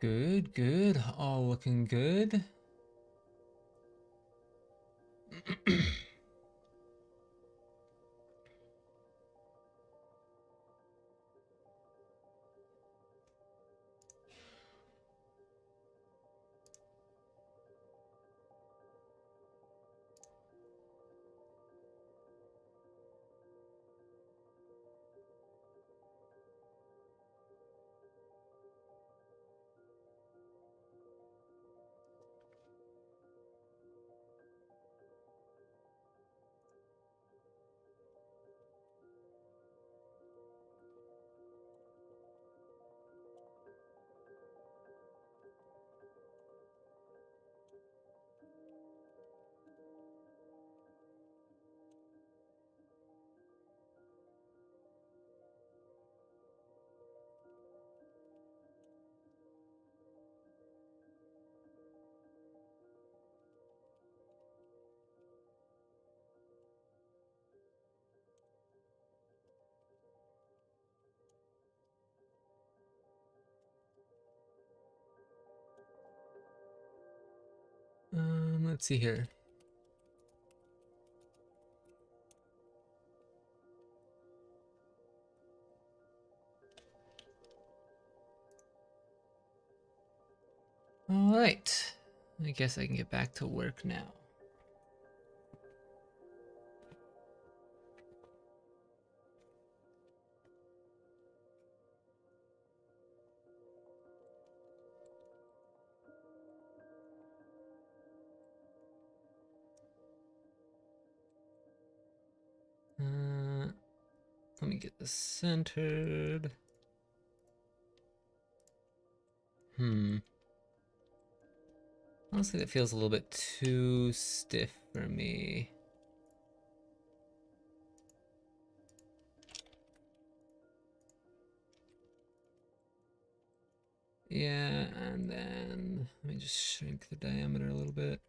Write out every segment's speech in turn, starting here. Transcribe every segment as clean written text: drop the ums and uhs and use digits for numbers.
Good, good. All looking good. Let's see here. All right. I guess I can get back to work now. Let me get this centered. Honestly, that feels a little bit too stiff for me. Yeah, and then let me just shrink the diameter a little bit.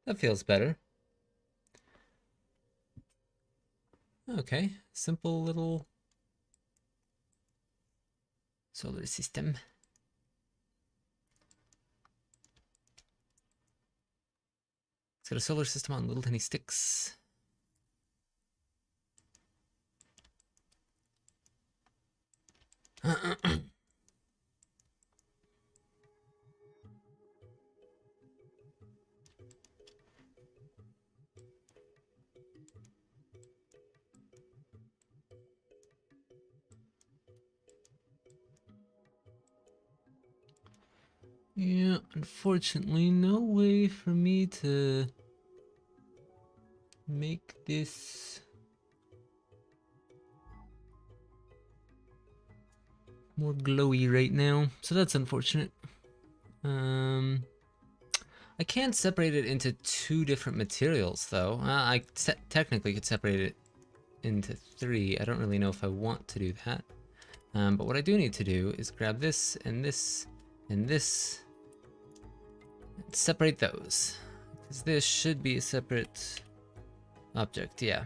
That feels better. Okay, simple little solar system. It's got a solar system on little tiny sticks. Yeah, unfortunately, no way for me to make this more glowy right now, so that's unfortunate. I can separate it into two different materials, though. I technically could separate it into three. I don't really know if I want to do that. But what I do need to do is grab this and this and this and separate those. Because this should be a separate object, yeah.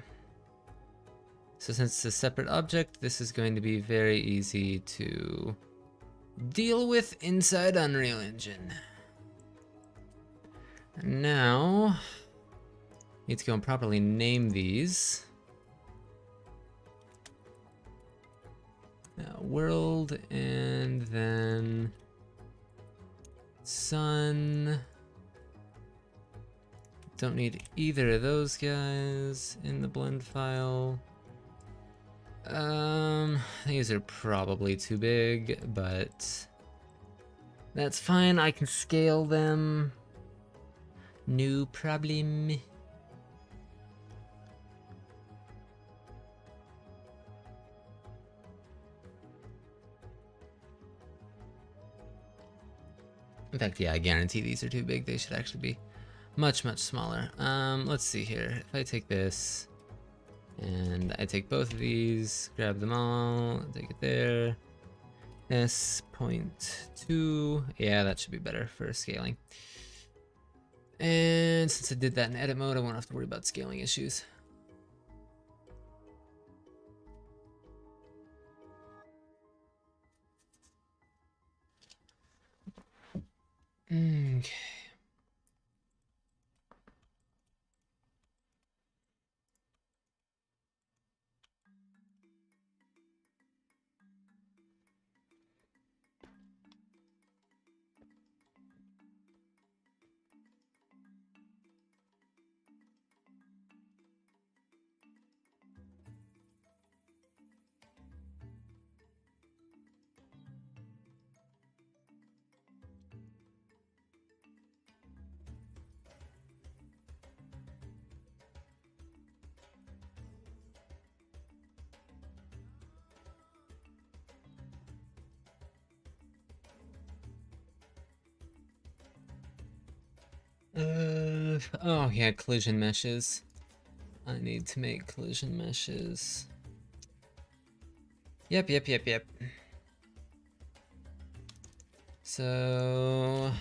So since it's a separate object, this is going to be very easy to deal with inside Unreal Engine. Now, need to go and properly name these. World, and then sun. Don't need either of those guys in the blend file. These are probably too big, but that's fine. I can scale them. No problem. In fact, yeah, I guarantee these are too big. They should actually be much, much smaller. Let's see here. If I take this and I take both of these, grab them all, take it there. S.2. Yeah, that should be better for scaling. And since I did that in edit mode, I won't have to worry about scaling issues. Okay. Oh yeah, collision meshes. I need to make collision meshes. Yep. So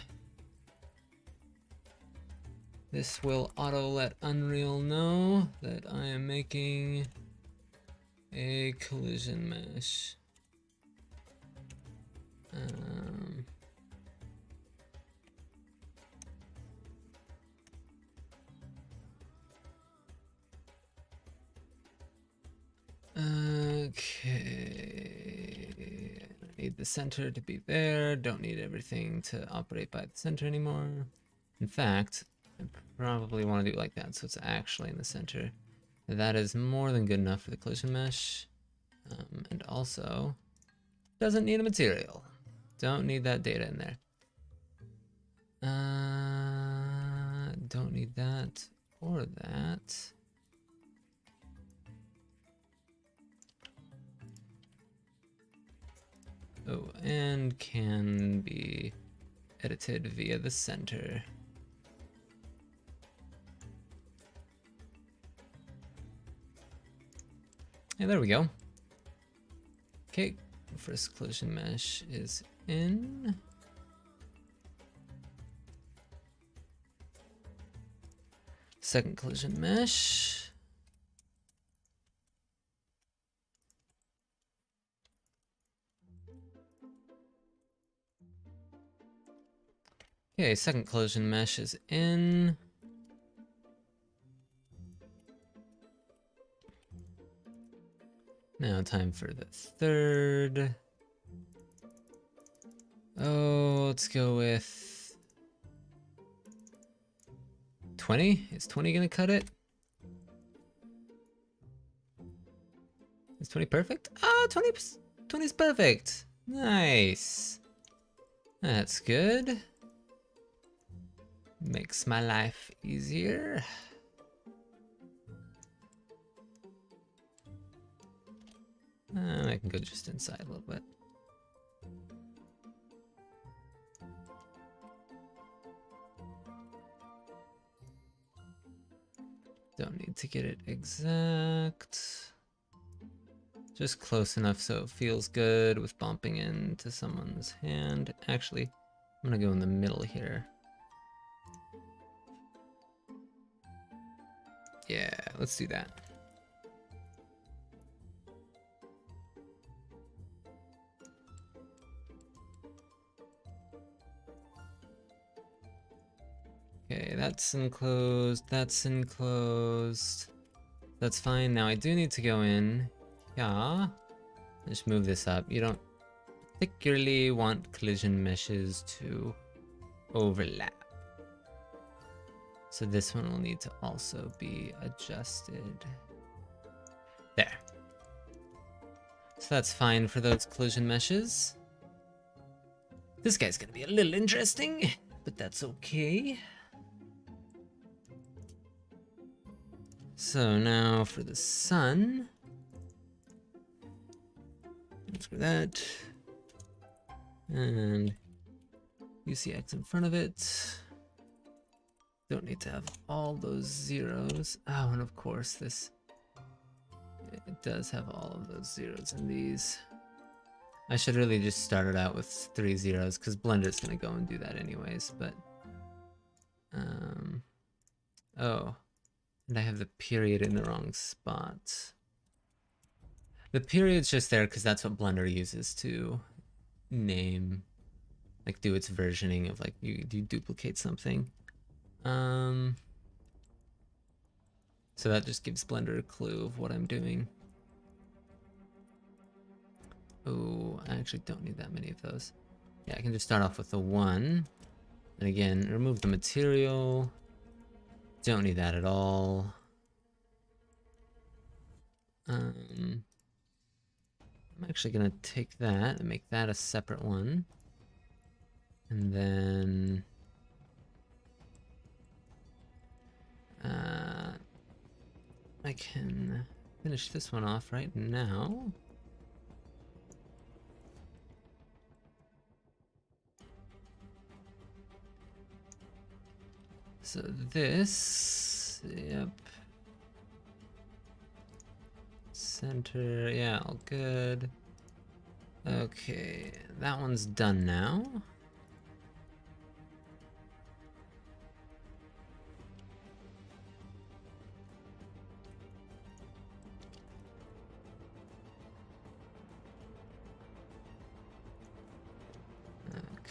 this will auto let Unreal know that I am making a collision mesh. Okay, I need the center to be there. Don't need everything to operate by the center anymore. In fact, I probably want to do it like that, so it's actually in the center. That is more than good enough for the collision mesh. And also, doesn't need a material. Don't need that data in there. Don't need that or that. Oh, and can be edited via the center. Yeah, there we go. Okay, first collision mesh is in. Second collision mesh. Okay, second collision mesh is in. Now time for the third. Oh, let's go with 20. Is 20 gonna cut it? Is 20 perfect? Oh, 20 is perfect. Nice. That's good. Makes my life easier. I can go just inside a little bit. Don't need to get it exact. Just close enough so it feels good with bumping into someone's hand. Actually, I'm gonna go in the middle here. Yeah, let's do that. Okay, that's enclosed, that's enclosed. That's fine. Now I do need to go in. Yeah. Just move this up. You don't particularly want collision meshes to overlap. So this one will need to also be adjusted. There. So that's fine for those collision meshes. This guy's gonna be a little interesting, but that's okay. So now for the sun. Let's go that. And UCX in front of it. Don't need to have all those zeros. Oh, and of course this, it does have all of those zeros in these. I should really just start it out with 3 zeros because Blender's gonna go and do that anyways, but Oh, and I have the period in the wrong spot. The period's just there because that's what Blender uses to name, like do its versioning of like you duplicate something. So that just gives Blender a clue of what I'm doing. Oh, I actually don't need that many of those. Yeah, I can just start off with the 1. And again, remove the material. Don't need that at all. I'm actually gonna take that and make that a separate one. And then I can finish this one off right now. So this, yep. Center, yeah, all good. Okay, that one's done now.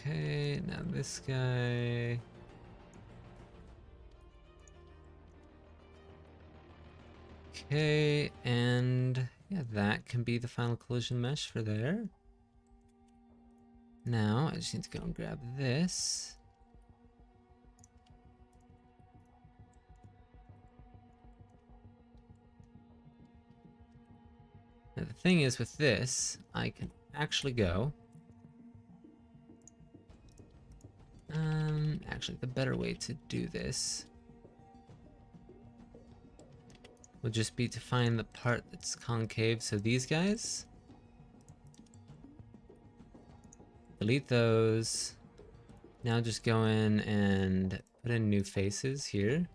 Okay, now this guy. Okay, and yeah, that can be the final collision mesh for there. Now, I just need to go and grab this. Now, the thing is with this, I can actually go. Actually, the better way to do this would just be to find the part that's concave. So these guys, delete those. Now just go in and put in new faces here.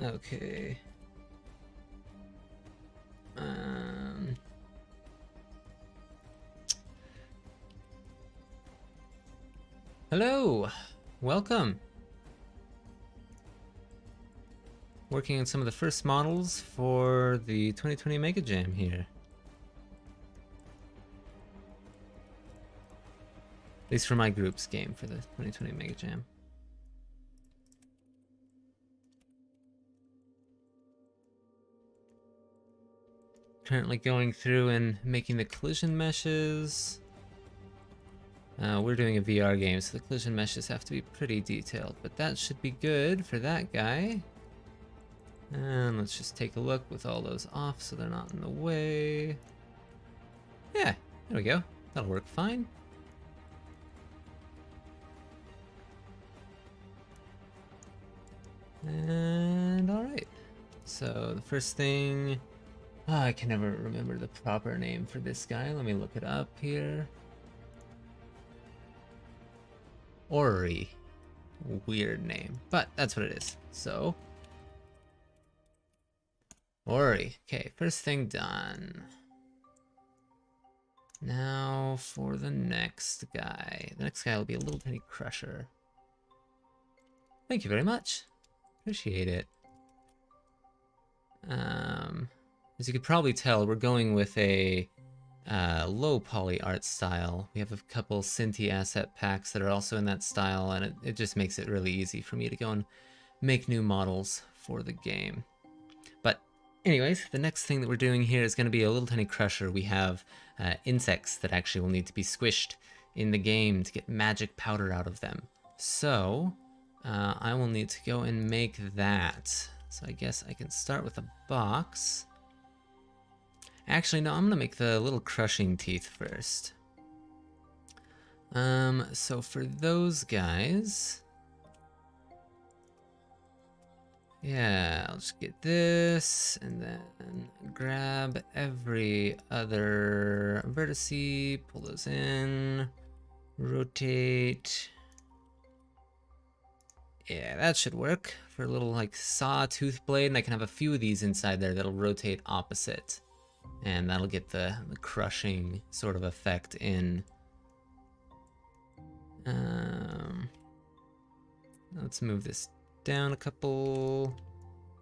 Okay. Hello, welcome. Working on some of the first models for the 2020 Mega Jam here. At least for my group's game for the 2020 Mega Jam. Currently going through and making the collision meshes. We're doing a VR game, so the collision meshes have to be pretty detailed, but that should be good for that guy. And let's just take a look with all those off so they're not in the way. Yeah, there we go. That'll work fine. And alright. So the first thing... I can never remember the proper name for this guy. Let me look it up here. Ori. Weird name, but that's what it is. So, Ori. Okay, first thing done. Now for the next guy. The next guy will be a little tiny crusher. Thank you very much. Appreciate it. As you could probably tell, we're going with a low poly art style. We have a couple Cinti asset packs that are also in that style, and it just makes it really easy for me to go and make new models for the game. But anyways, the next thing that we're doing here is going to be a little tiny crusher. We have insects that actually will need to be squished in the game to get magic powder out of them. So I will need to go and make that. So I guess I can start with a box. Actually, no, I'm gonna make the little crushing teeth first. So for those guys, yeah, I'll just get this and then grab every other vertice, pull those in, rotate. Yeah, that should work for a little like sawtooth blade, and I can have a few of these inside there that'll rotate opposite, and that'll get the crushing sort of effect in. Let's move this down a couple,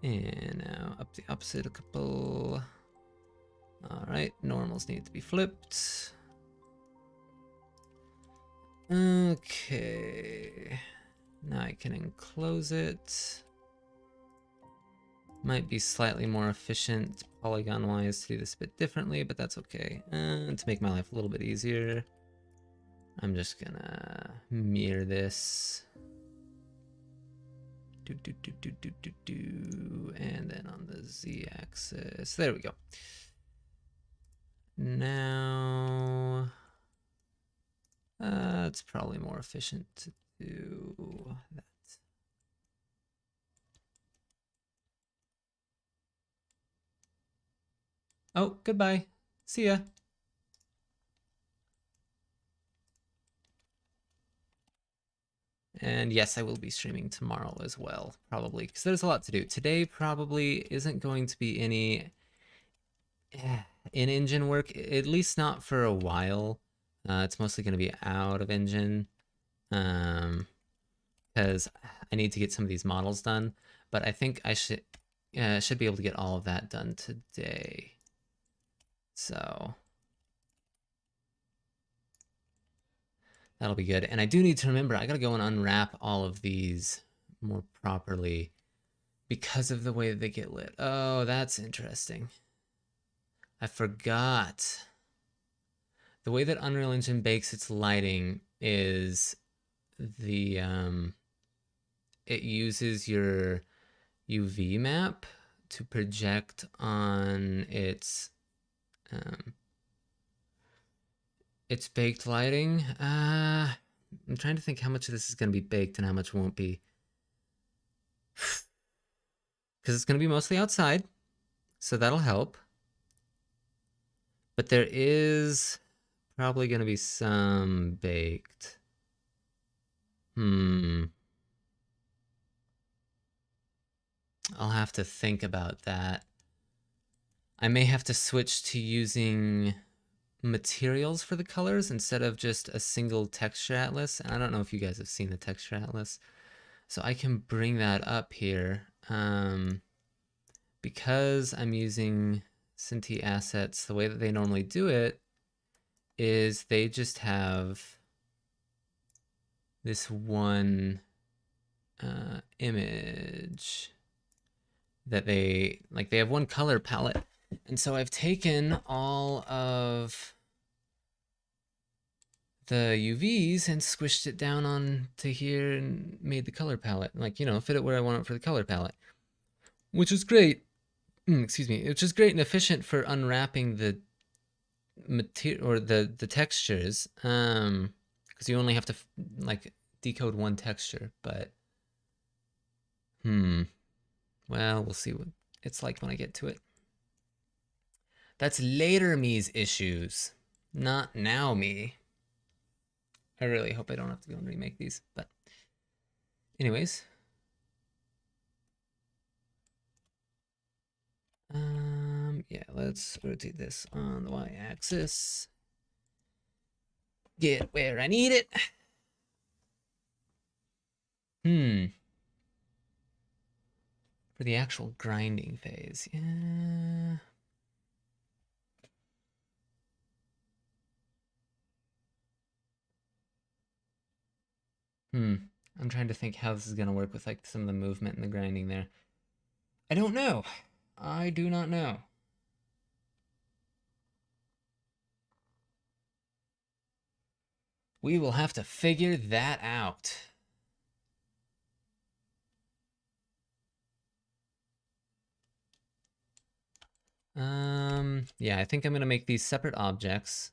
and now up the opposite a couple. All right, normals need to be flipped. Okay, now I can enclose it. Might be slightly more efficient polygon-wise to do this a bit differently, but that's okay. To make my life a little bit easier, I'm just gonna mirror this. And then on the z-axis, there we go. Now, it's probably more efficient to do that. Oh, goodbye. See ya. And yes, I will be streaming tomorrow as well, probably, because there's a lot to do. Today probably isn't going to be any in-engine work, at least not for a while. It's mostly going to be out of engine, because I need to get some of these models done. But I think I should be able to get all of that done today. So that'll be good. And I do need to remember, I gotta go and unwrap all of these more properly because of the way that they get lit. Oh, that's interesting. I forgot. The way that Unreal Engine bakes its lighting is it uses your UV map to project on its baked lighting. I'm trying to think how much of this is going to be baked and how much won't be. Because it's going to be mostly outside, so that'll help. But there is probably going to be some baked. I'll have to think about that. I may have to switch to using materials for the colors instead of just a single texture atlas. And I don't know if you guys have seen the texture atlas. So I can bring that up here. Because I'm using Cinti assets, the way that they normally do it is they just have this one image that they have one color palette. And so I've taken all of the UVs and squished it down onto here and made the color palette, like, you know, fit it where I want it for the color palette, which is great. Excuse me, which is great and efficient for unwrapping the material or the textures, because you only have to like decode one texture. But well, we'll see what it's like when I get to it. That's later me's issues, not now me. I really hope I don't have to go and remake these, but anyways. Yeah, let's rotate this on the y-axis. Get where I need it. For the actual grinding phase, yeah. I'm trying to think how this is gonna work with like some of the movement and the grinding there. I don't know. I do not know. We will have to figure that out. Yeah, I think I'm gonna make these separate objects,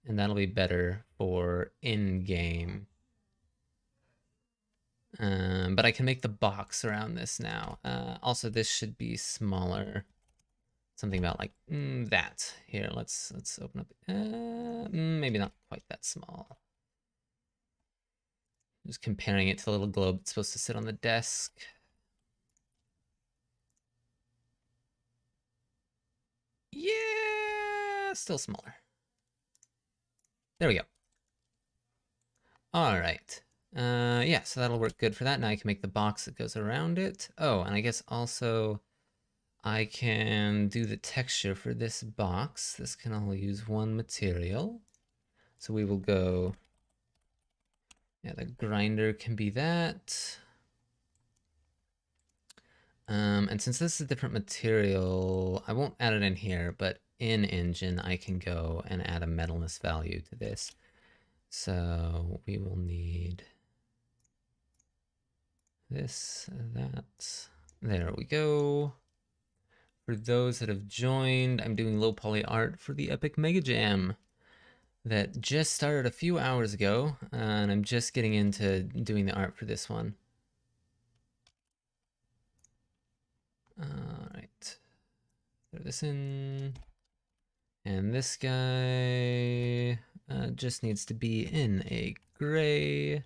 and that'll be better for in-game. But I can make the box around this now. Also, this should be smaller. Something about like that. Here, let's open up. Maybe not quite that small. Just comparing it to the little globe that's supposed to sit on the desk. Yeah, still smaller. There we go. All right. Yeah, so that'll work good for that. Now I can make the box that goes around it. Oh, and I guess also I can do the texture for this box. This can all use one material. So we will go, yeah, the grinder can be that. And since this is a different material, I won't add it in here, but in engine, I can go and add a metalness value to this. So we will need this, that. There we go. For those that have joined, I'm doing low poly art for the Epic Mega Jam that just started a few hours ago, and I'm just getting into doing the art for this one. All right, throw this in. And this guy just needs to be in a gray.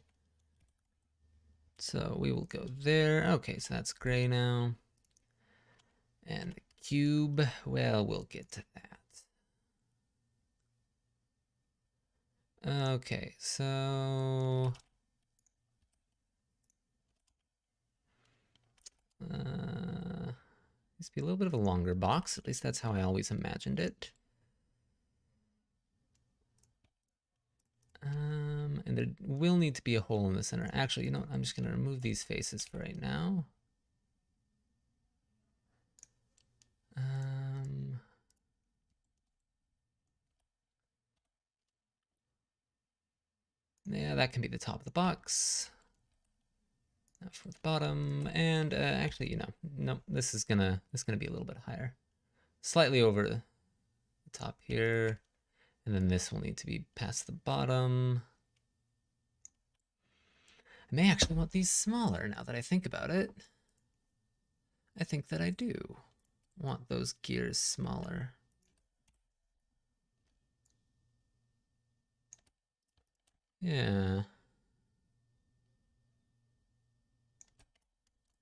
So we will go there. Okay, so that's gray now. And the cube, well, we'll get to that. Okay, so needs to be a little bit of a longer box. At least that's how I always imagined it. And there will need to be a hole in the center. Actually, you know what? I'm just gonna remove these faces for right now. Yeah, that can be the top of the box. For the bottom, and actually, you know, nope, this is gonna be a little bit higher, slightly over the top here, and then this will need to be past the bottom. I may actually want these smaller now that I think about it. I think that I do want those gears smaller. Yeah.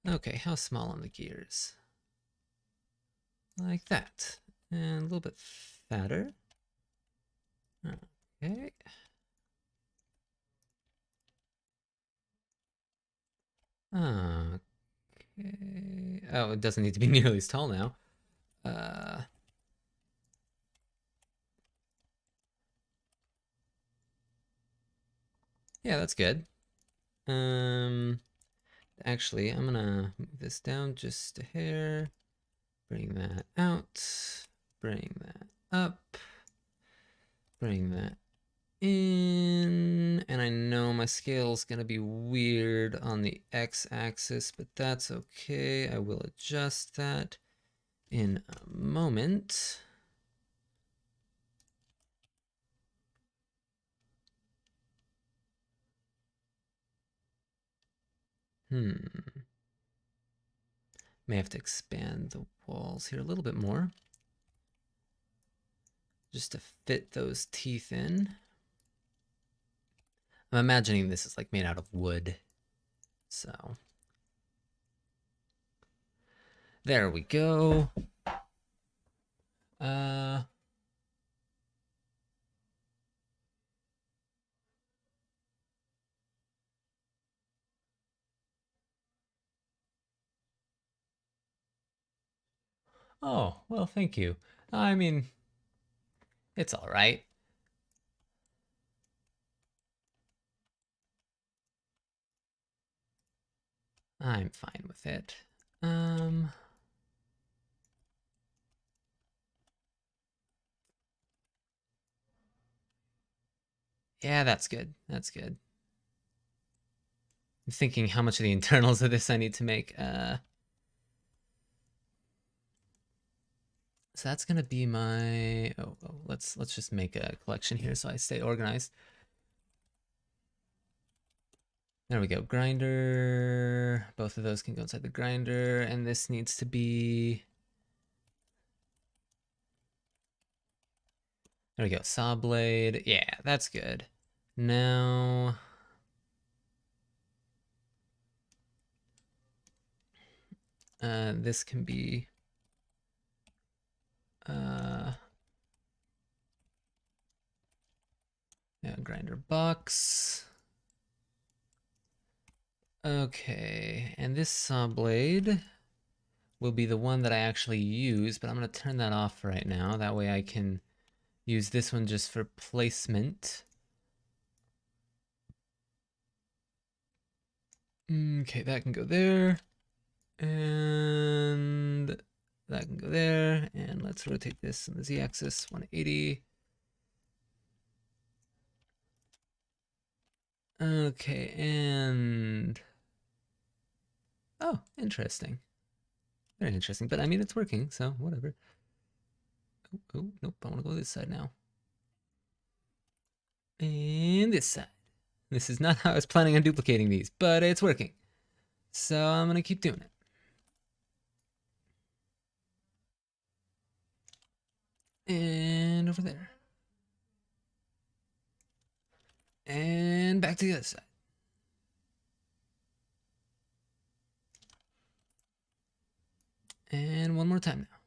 Okay, how small on the gears? Like that. And a little bit fatter. Okay. Okay. Oh, it doesn't need to be nearly as tall now. Yeah, that's good. Actually, I'm gonna move this down just a hair. Bring that out. Bring that up. Bring that in. And I know my scale's gonna be weird on the x-axis, but that's okay. I will adjust that in a moment. May have to expand the walls here a little bit more, just to fit those teeth in. I'm imagining this is like made out of wood, so there we go. Oh, well, thank you. I mean, it's all right. I'm fine with it. Yeah, that's good. That's good. I'm thinking how much of the internals of this I need to make. So that's gonna be my. Let's just make a collection here so I stay organized. There we go. Grinder. Both of those can go inside the grinder, and this needs to be. There we go. Saw blade. Yeah, that's good. Now This can be yeah, grinder box. Okay, and this saw blade will be the one that I actually use, but I'm going to turn that off right now. That way I can use this one just for placement. Okay, that can go there. And that can go there. And let's rotate this on the z-axis, 180. Okay, and... Oh, interesting. Very interesting. But I mean, it's working, so whatever. Oh, nope, I want to go this side now. And this side. This is not how I was planning on duplicating these, but it's working. So I'm going to keep doing it. And over there. And back to the other side. And one more time now.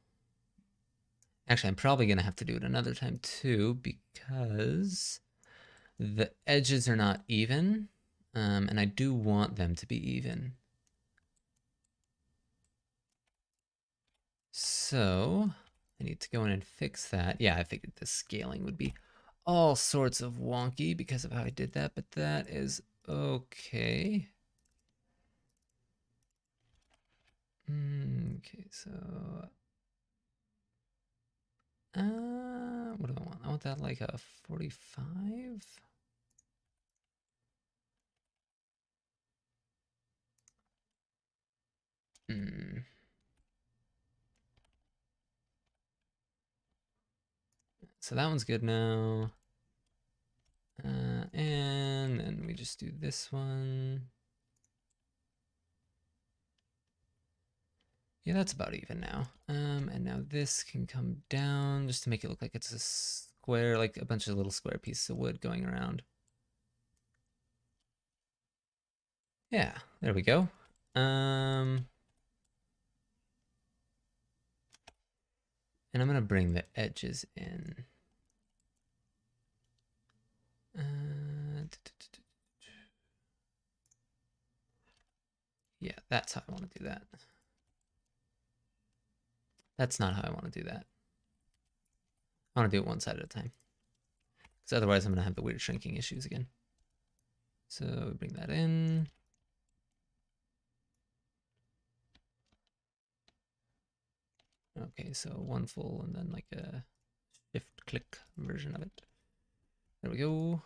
Actually, I'm probably going to have to do it another time too because the edges are not even. And I do want them to be even. So I need to go in and fix that. Yeah, I figured the scaling would be all sorts of wonky because of how I did that, but that is okay. Okay, so what do I want? I want that like a 45. So that one's good now. And then we just do this one. Yeah, that's about even now. And now this can come down just to make it look like it's a square, like a bunch of little square pieces of wood going around. Yeah, there we go. And I'm gonna bring the edges in. Yeah, that's how I want to do that. That's not how I want to do that. I want to do it one side at a time. Because otherwise I'm going to have the weird shrinking issues again. So bring that in. Okay, so one full and then like a shift click version of it. There we go.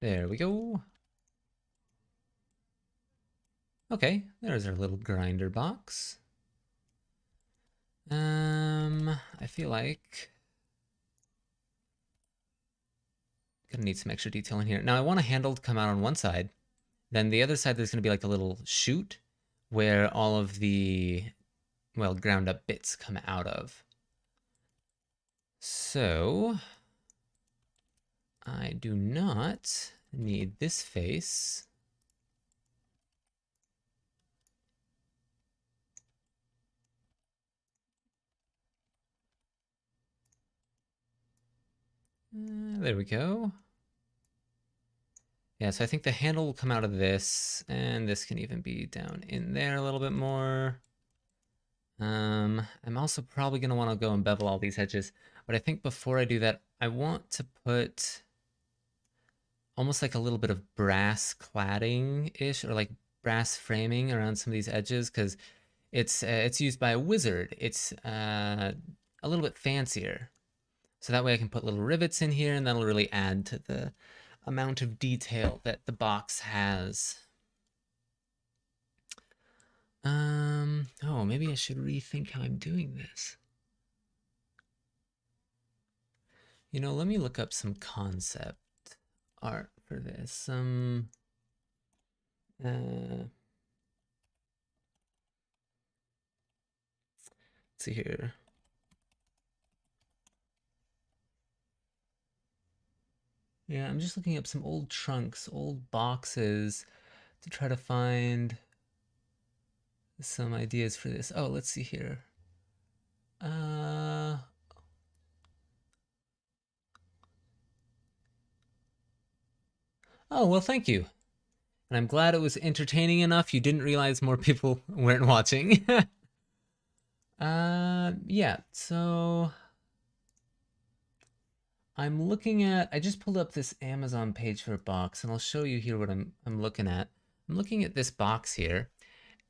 There we go. Okay, there's our little grinder box. I feel like gonna need some extra detail in here. Now I want a handle to come out on one side. Then the other side there's gonna be like a little chute where all of the, well, ground up bits come out of. So I do not need this face. There we go. Yeah, so I think the handle will come out of this, and this can even be down in there a little bit more. I'm also probably going to want to go and bevel all these edges, but I think before I do that, I want to put almost like a little bit of brass cladding-ish, or like brass framing around some of these edges, because it's used by a wizard. It's a little bit fancier. So that way I can put little rivets in here and that'll really add to the amount of detail that the box has. Oh, maybe I should rethink how I'm doing this. You know, let me look up some concept art for this. Let's see here. Yeah, I'm just looking up some old trunks, old boxes to try to find some ideas for this. Oh, let's see here. Uh, oh, well, thank you. And I'm glad it was entertaining enough you didn't realize more people weren't watching. Yeah, so I'm looking at, I just pulled up this Amazon page for a box, and I'll show you here what I'm looking at. I'm looking at this box here,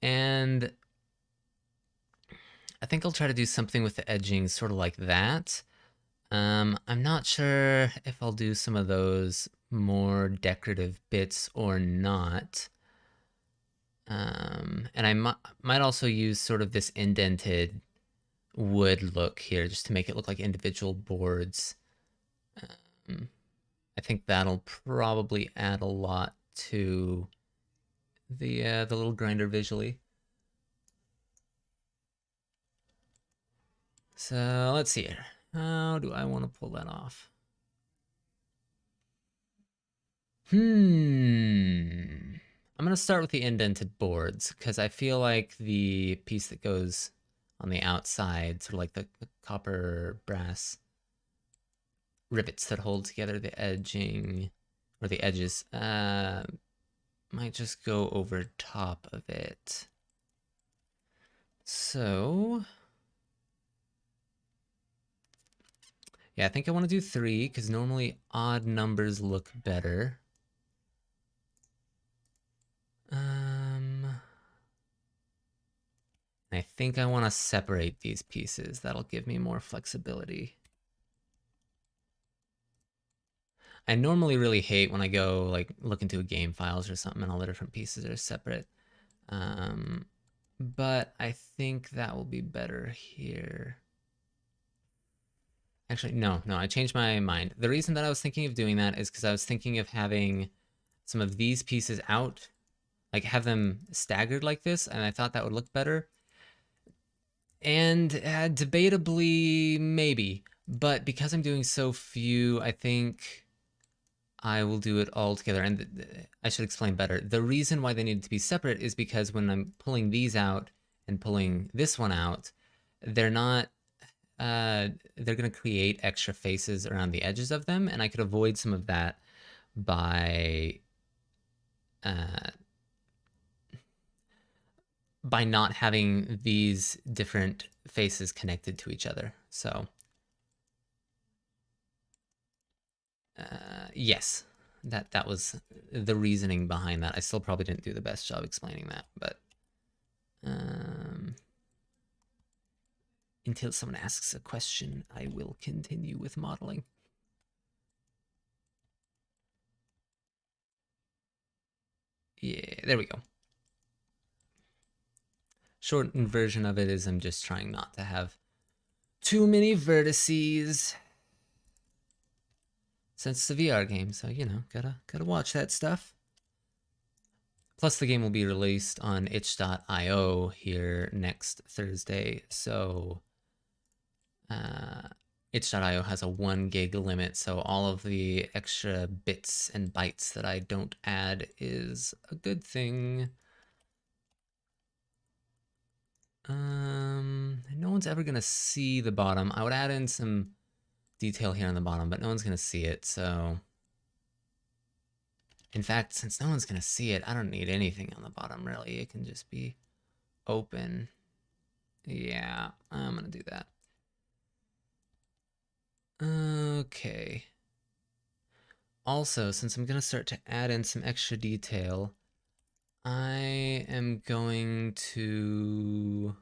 and I think I'll try to do something with the edging sort of like that. I'm not sure if I'll do some of those more decorative bits or not. And I might also use sort of this indented wood look here just to make it look like individual boards. Um, I think that'll probably add a lot to the little grinder visually. So let's see here. How do I want to pull that off? I'm gonna start with the indented boards because I feel like the piece that goes on the outside, sort of like the copper brass rivets that hold together the edging or the edges, might just go over top of it. So yeah, I think I want to do 3 because normally odd numbers look better. I think I want to separate these pieces. That'll give me more flexibility. I normally really hate when I go like look into a game files or something and all the different pieces are separate. But I think that will be better here. Actually, no, I changed my mind. The reason that I was thinking of doing that is because I was thinking of having some of these pieces out, like have them staggered like this, and I thought that would look better. And debatably, maybe. But because I'm doing so few, I think I will do it all together. And I should explain better. The reason why they need to be separate is because when I'm pulling these out and pulling this one out, they're not, they're going to create extra faces around the edges of them. And I could avoid some of that by, uh, by not having these different faces connected to each other. So, yes, that was the reasoning behind that. I still probably didn't do the best job explaining that, but until someone asks a question, I will continue with modeling. Yeah, there we go. Shortened version of it is I'm just trying not to have too many vertices. Since it's a VR game, so you know, gotta watch that stuff. Plus, the game will be released on itch.io here next Thursday, so itch.io has a 1 gig limit, so all of the extra bits and bytes that I don't add is a good thing. No one's ever gonna see the bottom. I would add in some detail here on the bottom, but no one's gonna see it, so in fact, since no one's gonna see it, I don't need anything on the bottom really. It can just be open. Yeah, I'm gonna do that. Okay. Also, since I'm gonna start to add in some extra detail, I am going to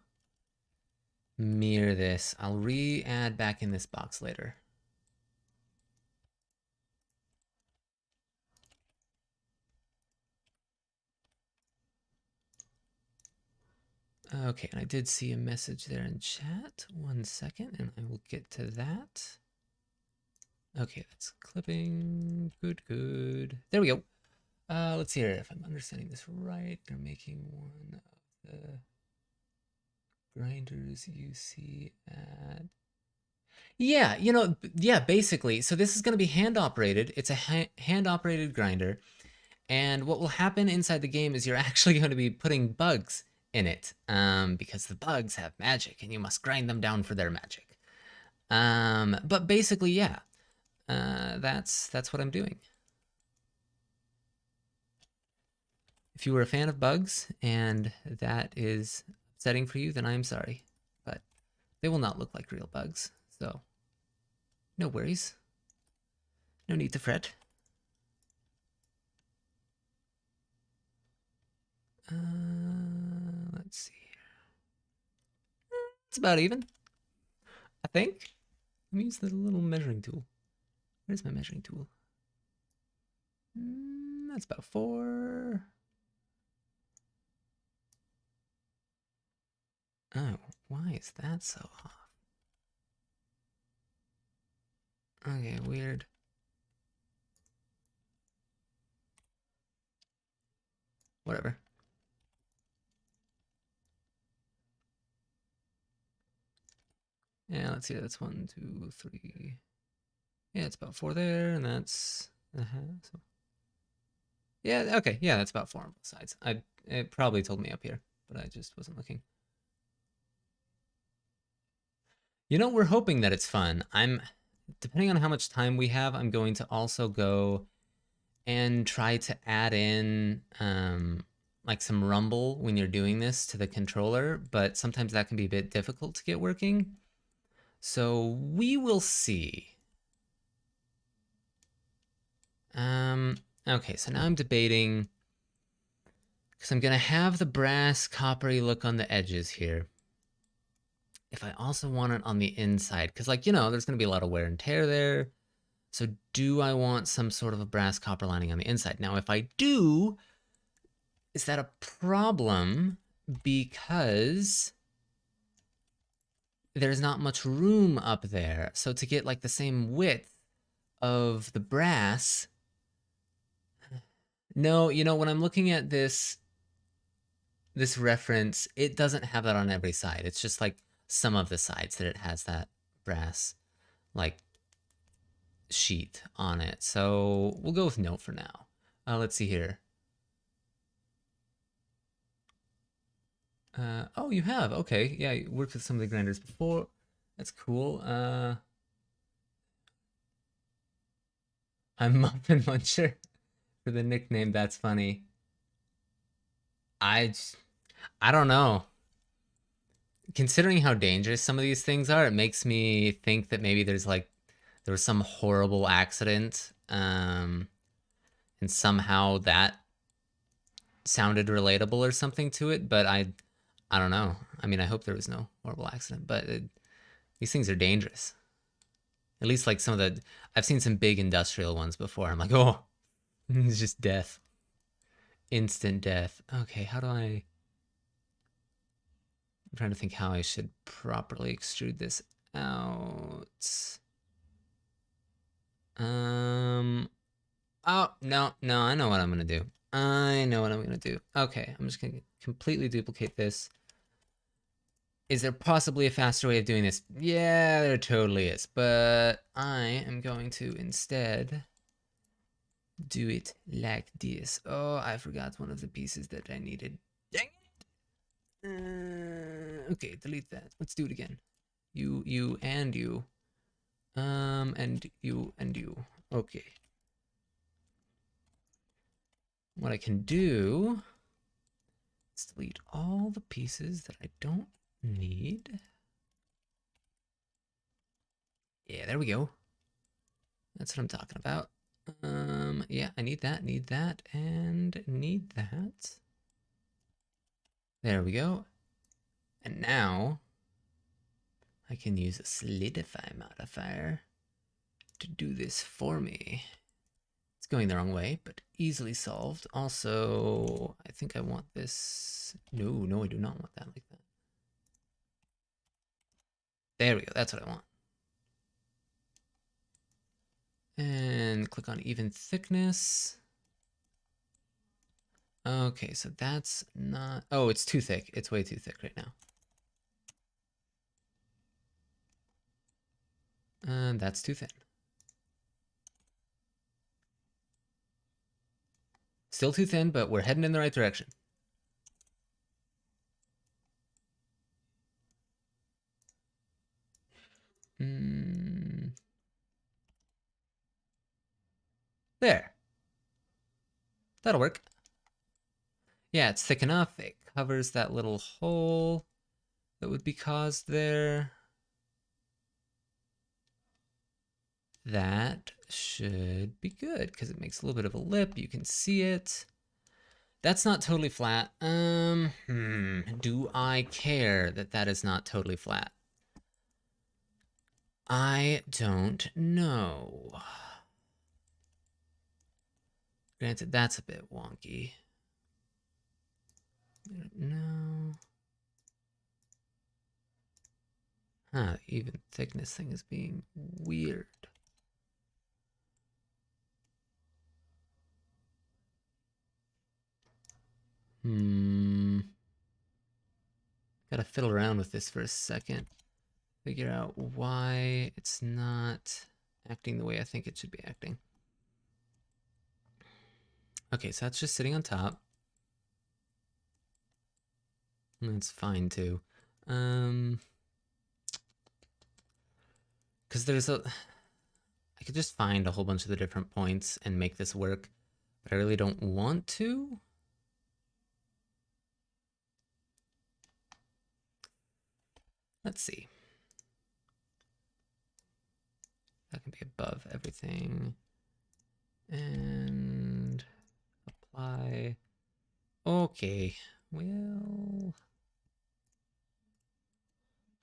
mirror this. I'll re-add back in this box later. Okay, and I did see a message there in chat. 1 second, and I will get to that. Okay, that's clipping. Good. There we go. Let's see here if I'm understanding this right. They're making one of the grinders you see at... Yeah, you know, yeah, basically. So this is going to be hand operated. It's a hand operated grinder. And what will happen inside the game is you're actually going to be putting bugs in it, because the bugs have magic and you must grind them down for their magic. But basically, yeah, that's what I'm doing. If you were a fan of bugs and that is upsetting for you, then I'm sorry. But they will not look like real bugs, so no worries. No need to fret. Let's see. It's about even, I think. Let me use the little measuring tool. Where's my measuring tool? That's about 4. Oh, why is that so off? Okay, weird. Whatever. Yeah, let's see. That's 1, 2, 3. Yeah, it's about 4 there, and that's so. Yeah, okay. Yeah, that's about 4 on both sides. It probably told me up here, but I just wasn't looking. You know, we're hoping that it's fun. Depending on how much time we have, I'm going to also go and try to add in like some rumble when you're doing this to the controller, but sometimes that can be a bit difficult to get working. So we will see. Okay, so now I'm debating, because I'm gonna have the brass coppery look on the edges here. If I also want it on the inside, because like, you know, there's gonna be a lot of wear and tear there. So do I want some sort of a brass copper lining on the inside? Now, if I do, is that a problem? Because there's not much room up there. So to get like the same width of the brass, no, you know, when I'm looking at this reference, it doesn't have that on every side. It's just like some of the sides that it has that brass like sheet on it. So we'll go with no for now. Let's see here. Oh, you have. Okay. Yeah, you worked with some of the grinders before. That's cool. I'm Muffin Muncher for the nickname. That's funny. I I don't know. Considering how dangerous some of these things are, it makes me think that maybe there was some horrible accident, and somehow that sounded relatable or something to it. But I don't know. I mean, I hope there was no horrible accident. But these things are dangerous. At least like some of the I've seen some big industrial ones before. I'm like, oh, it's just death, instant death. Okay, how do I? I'm trying to think how I should properly extrude this out. Um. Oh, no, no, I know what I'm gonna do. I know what I'm gonna do. Okay, I'm just gonna completely duplicate this. Is there possibly a faster way of doing this? Yeah, there totally is. But I am going to instead do it like this. Oh, I forgot one of the pieces that I needed. Dang it. Okay, delete that. Let's do it again. You, and you. And you, and you. Okay. What I can do is delete all the pieces that I don't need. Yeah, there we go. That's what I'm talking about. Yeah, I need that, and need that. There we go. And now I can use a solidify modifier to do this for me. It's going the wrong way, but easily solved. Also, I think I want this. No, I do not want that like that. There we go. That's what I want. And click on even thickness. Okay, so that's not... Oh, it's too thick. It's way too thick right now. And that's too thin. Still too thin, but we're heading in the right direction. There. That'll work. Yeah, it's thick enough. It covers that little hole that would be caused there. That should be good because it makes a little bit of a lip. You can see it. That's not totally flat. Do I care that that is not totally flat? I don't know. Granted, that's a bit wonky. No. Huh, even thickness thing is being weird. Gotta fiddle around with this for a second. Figure out why it's not acting the way I think it should be acting. Okay, so that's just sitting on top. That's fine too. Because there's a... I could just find a whole bunch of the different points and make this work, but I really don't want to. Let's see. That can be above everything. And apply. Okay, well...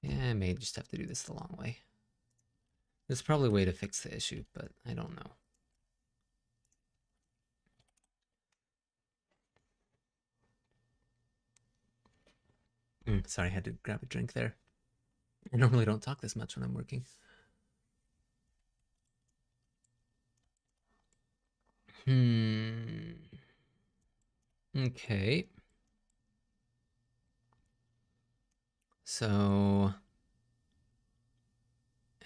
Yeah, I may just have to do this the long way. There's probably a way to fix the issue, but I don't know. Sorry, I had to grab a drink there. I normally don't talk this much when I'm working. Okay. So,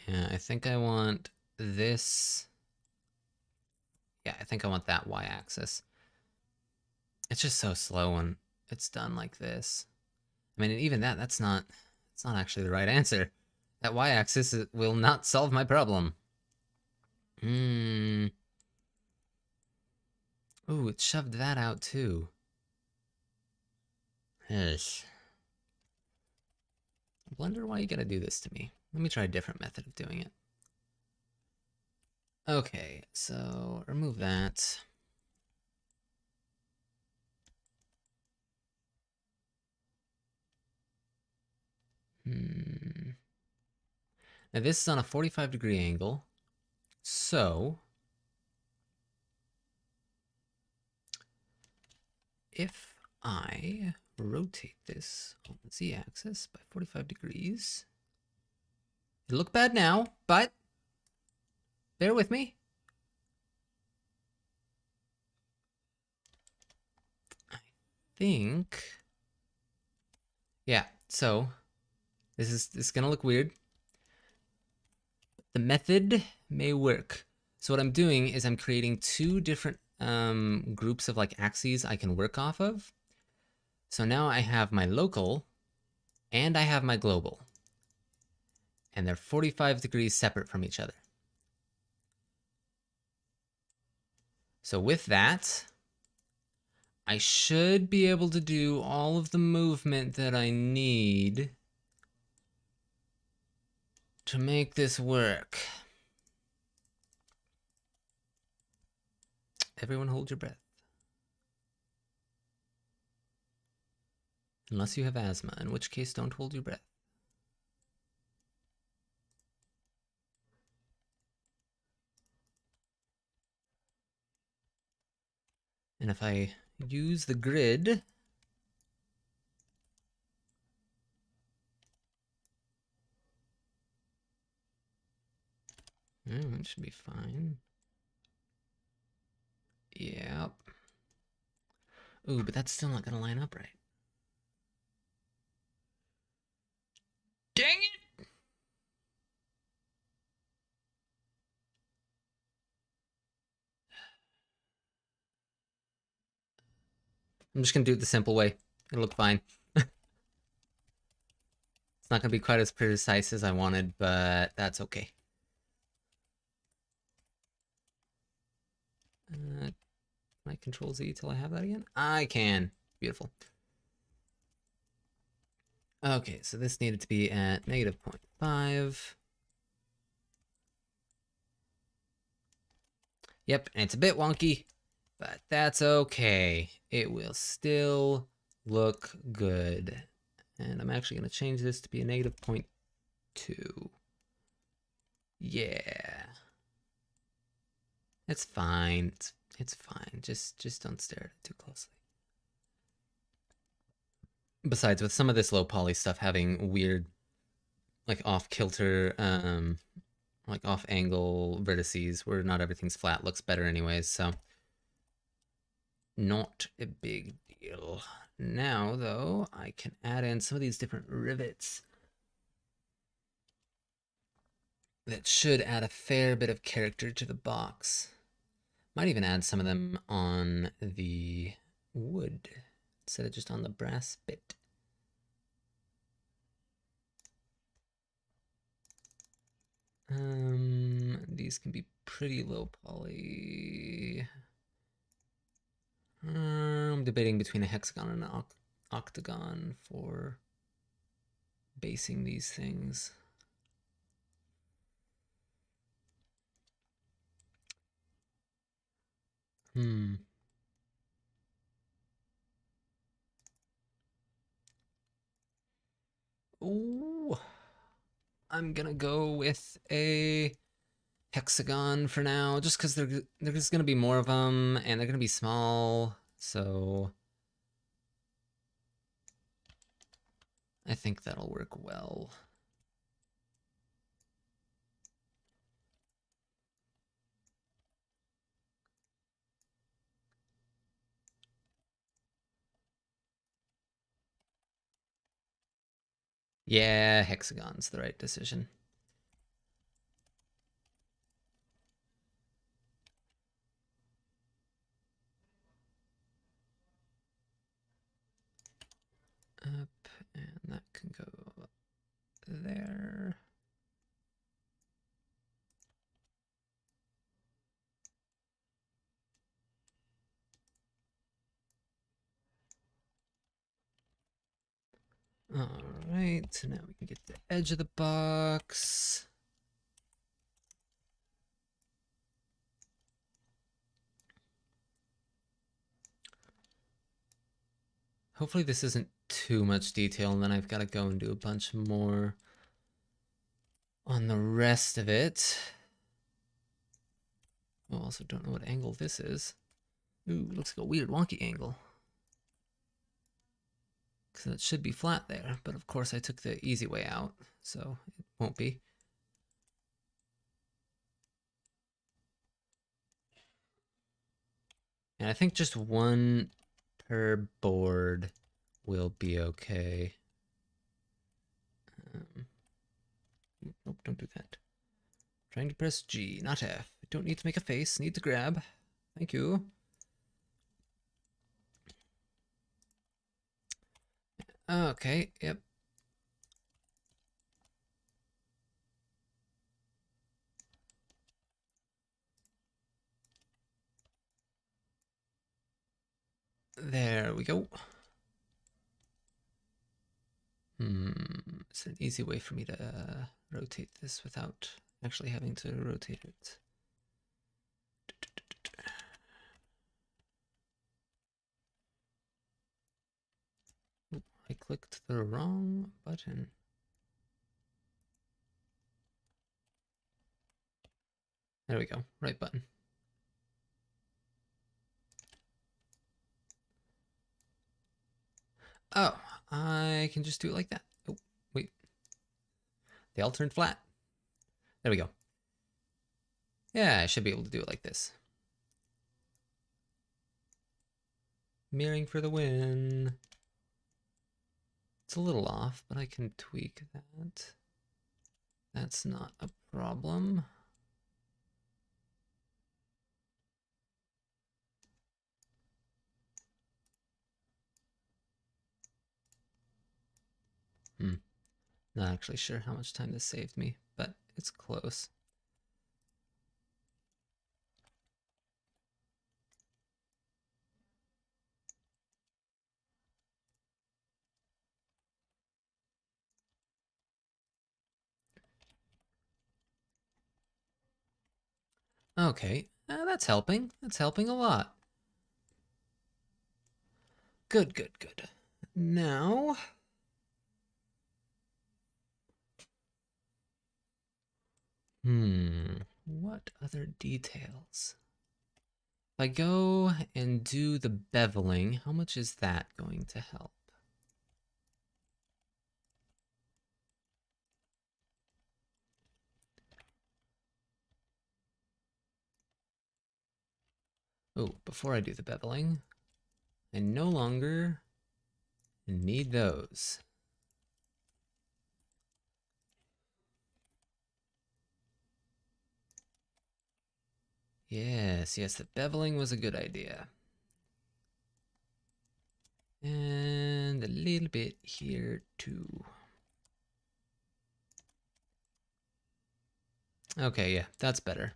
yeah, I think I want this. Yeah, I think I want that y-axis. It's just so slow when it's done like this. I mean, even that's not actually the right answer. That y-axis will not solve my problem. Ooh, it shoved that out too. Yes. Blender, why you gotta do this to me? Let me try a different method of doing it. Okay, so remove that. Now this is on a 45-degree angle, so if I rotate this on the z-axis by 45 degrees, it'll look bad now, but bear with me. I think, yeah, so this is gonna look weird. The method may work. So what I'm doing is I'm creating two different groups of like axes I can work off of. So now I have my local and I have my global. And they're 45 degrees separate from each other. So with that, I should be able to do all of the movement that I need to make this work. Everyone hold your breath. Unless you have asthma, in which case don't hold your breath. And if I use the grid, that should be fine. Yep. Ooh, but that's still not gonna line up right. Dang it! I'm just gonna do it the simple way. It'll look fine. It's not gonna be quite as precise as I wanted, but that's okay. Can I Control Z till I have that again? I can. Beautiful. Okay, so this needed to be at negative 0.5. Yep, and it's a bit wonky, but that's okay. It will still look good. And I'm actually going to change this to be a negative 0.2. Yeah. It's fine. It's fine. Just don't stare at it too closely. Besides, with some of this low poly stuff having weird, like off-kilter, like off-angle vertices where not everything's flat looks better anyways, so not a big deal. Now, though, I can add in some of these different rivets that should add a fair bit of character to the box. Might even add some of them on the wood instead of just on the brass bit. These can be pretty low poly. I'm debating between a hexagon and an octagon for basing these things. Ooh, I'm gonna go with a hexagon for now, just because there's gonna be more of them, and they're gonna be small, so I think that'll work well. Yeah, hexagon's the right decision. Up, and that can go there. All right, so now we can get the edge of the box. Hopefully this isn't too much detail, and then I've got to go and do a bunch more on the rest of it. I also don't know what angle this is. Ooh, looks like a weird wonky angle. Because it should be flat there, but of course I took the easy way out, so it won't be. And I think just one per board will be okay. Nope, don't do that. Trying to press G, not F. I don't need to make a face, need to grab. Thank you. Okay, yep. There we go. It's an easy way for me to rotate this without actually having to rotate it. I clicked the wrong button. There we go, right button. Oh, I can just do it like that. Oh, wait. They all turned flat. There we go. Yeah, I should be able to do it like this. Mirroring for the win. It's a little off, but I can tweak that. That's not a problem. Not actually sure how much time this saved me, but it's close. Okay, that's helping. That's helping a lot. Good, good, good. Now, what other details? If I go and do the beveling, how much is that going to help? Oh, before I do the beveling, I no longer need those. Yes, yes, the beveling was a good idea. And a little bit here too. Okay, yeah, that's better.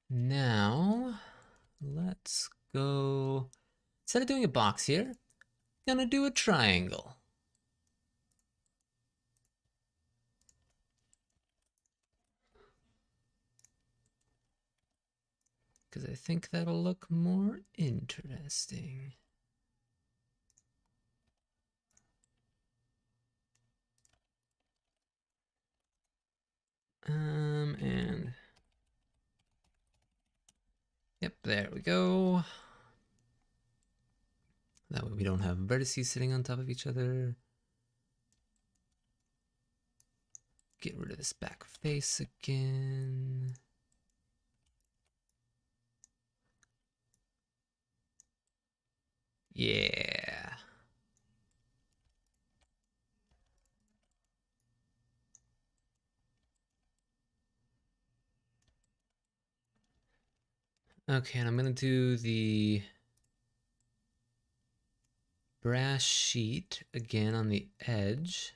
Now, let's go. Instead of doing a box here, gonna do a triangle. Because I think that'll look more interesting. And yep, there we go. That way we don't have vertices sitting on top of each other. Get rid of this back face again. Yeah. Okay, and I'm gonna do the brass sheet again on the edge.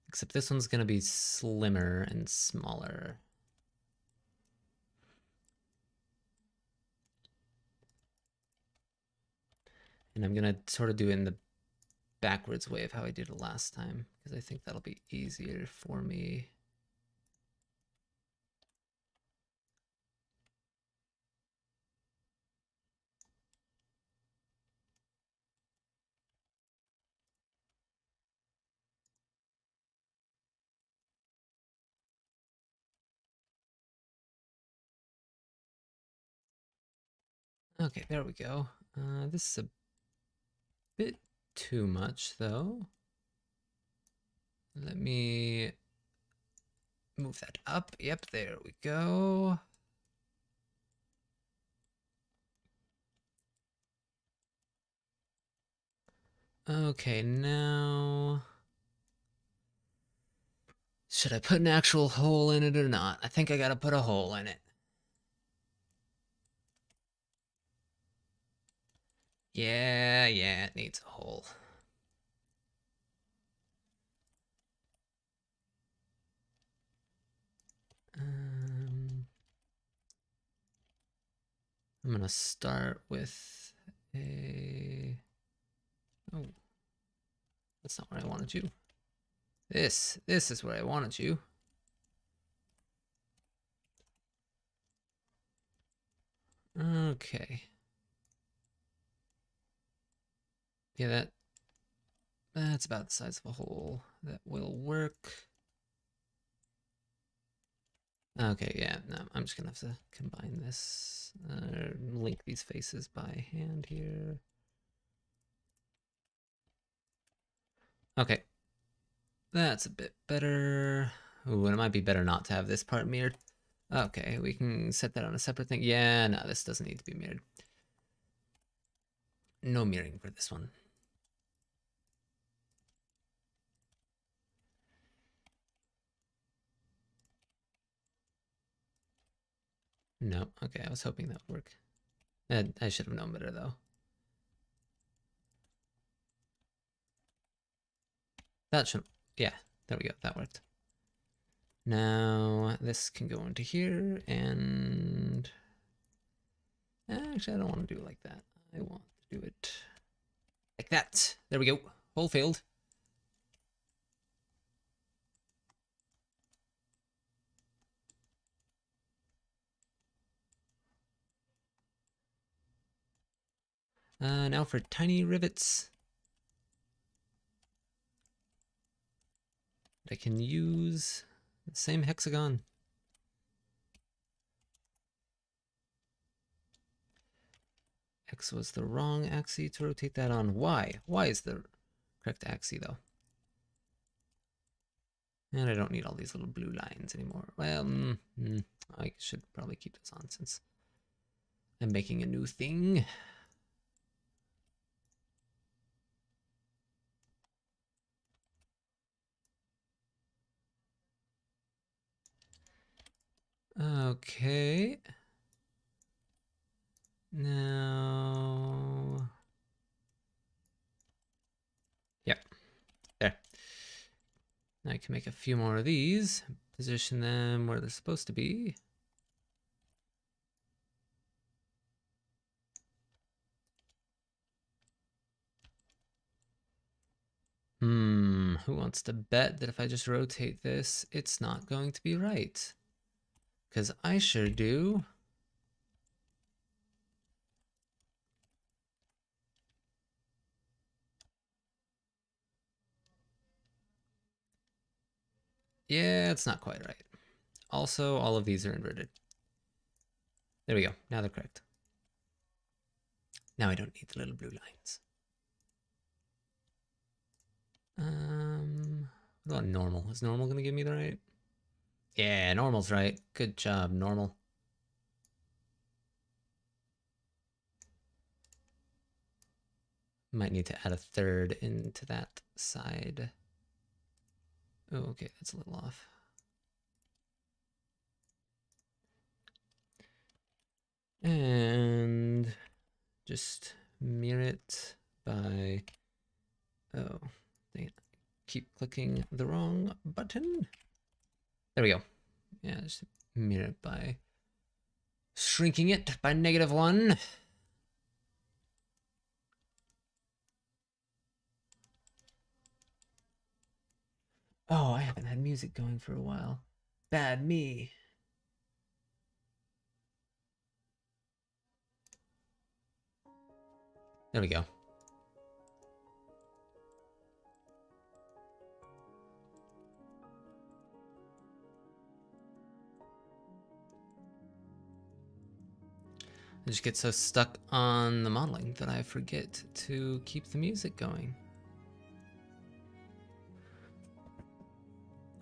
Except this one's gonna be slimmer and smaller. And I'm gonna sort of do it in the backwards way of how I did it last time, because I think that'll be easier for me. Okay, there we go. This is a bit too much, though. Let me move that up. Yep, there we go. Okay, now... should I put an actual hole in it or not? I think I gotta put a hole in it. Yeah, it needs a hole. I'm gonna start with a... oh, that's not where I wanted you. This is where I wanted you. Okay. Yeah, that's about the size of a hole. That will work. Okay, yeah, no, I'm just gonna have to combine this, link these faces by hand here. Okay, that's a bit better. Ooh, and it might be better not to have this part mirrored. Okay, we can set that on a separate thing. Yeah, no, this doesn't need to be mirrored. No mirroring for this one. No, okay, I was hoping that would work. I should have known better though. That should, yeah, there we go, that worked. Now this can go into here, and actually I don't want to do it like that. I want to do it like that. There we go, hole filled. Now for tiny rivets. I can use the same hexagon. X was the wrong axis to rotate that on. Y. Y is the correct axis though. And I don't need all these little blue lines anymore. Well, I should probably keep this on since I'm making a new thing. Okay. Now, yep, there. Now I can make a few more of these, position them where they're supposed to be. Who wants to bet that if I just rotate this, it's not going to be right? Because I sure do. Yeah, it's not quite right. Also, all of these are inverted. There we go. Now they're correct. Now I don't need the little blue lines. What about normal? Is normal going to give me the right? Yeah, normal's right. Good job, normal. Might need to add a third into that side. Oh, okay, that's a little off. And just mirror it by, oh, dang it. Keep clicking the wrong button. There we go. Yeah, just mirror it by shrinking it by -1. Oh, I haven't had music going for a while. Bad me. There we go. I just get so stuck on the modeling that I forget to keep the music going.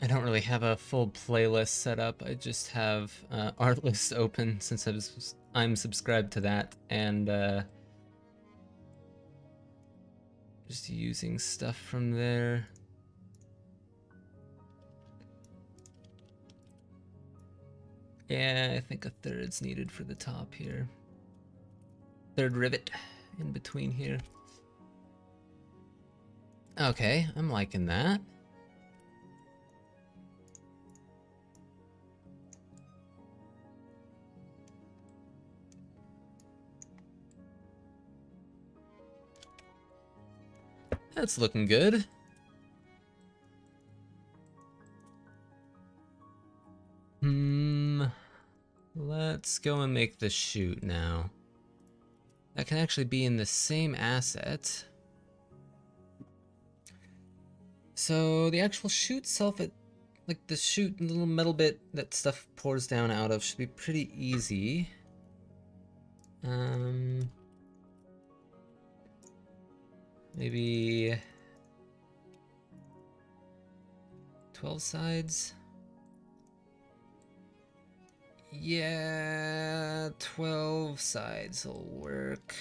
I don't really have a full playlist set up. I just have Artlist open since I'm subscribed to that, and just using stuff from there. Yeah, I think a third's needed for the top here. Third rivet in between here. Okay, I'm liking that. That's looking good. Let's go and make the chute now. That can actually be in the same asset. So the actual chute itself, like the chute, the little metal bit that stuff pours down out of, should be pretty easy. Maybe 12 sides. Yeah, 12 sides will work.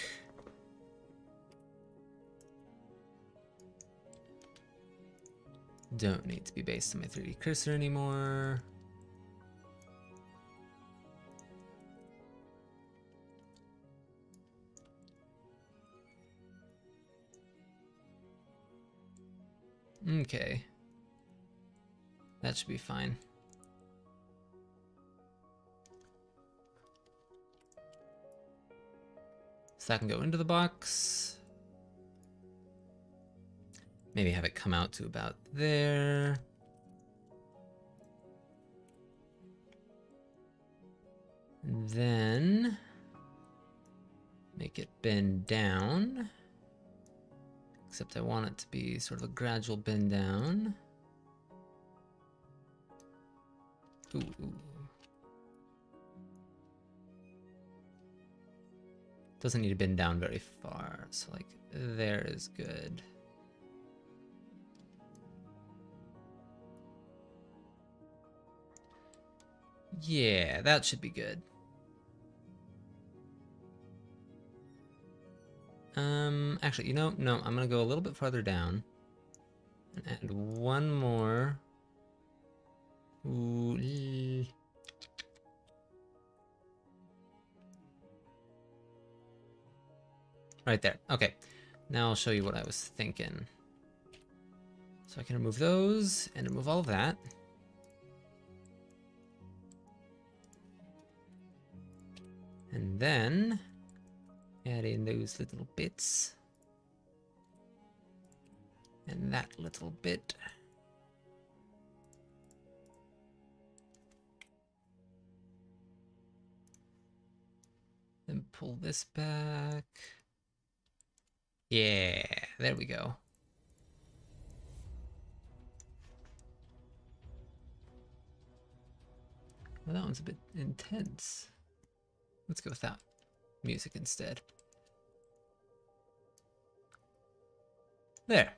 Don't need to be based on my 3D cursor anymore. Okay. That should be fine. So that can go into the box. Maybe have it come out to about there. And then make it bend down. Except I want it to be sort of a gradual bend down. Ooh. Doesn't need to bend down very far, so like there is good. Yeah, that should be good. Actually, you know, no, I'm gonna go a little bit farther down and add one more. Ooh. Right there. Okay. Now I'll show you what I was thinking. So I can remove those and remove all of that. And then add in those little bits. And that little bit. Then pull this back. Yeah, there we go. Well, that one's a bit intense. Let's go with that music instead. There.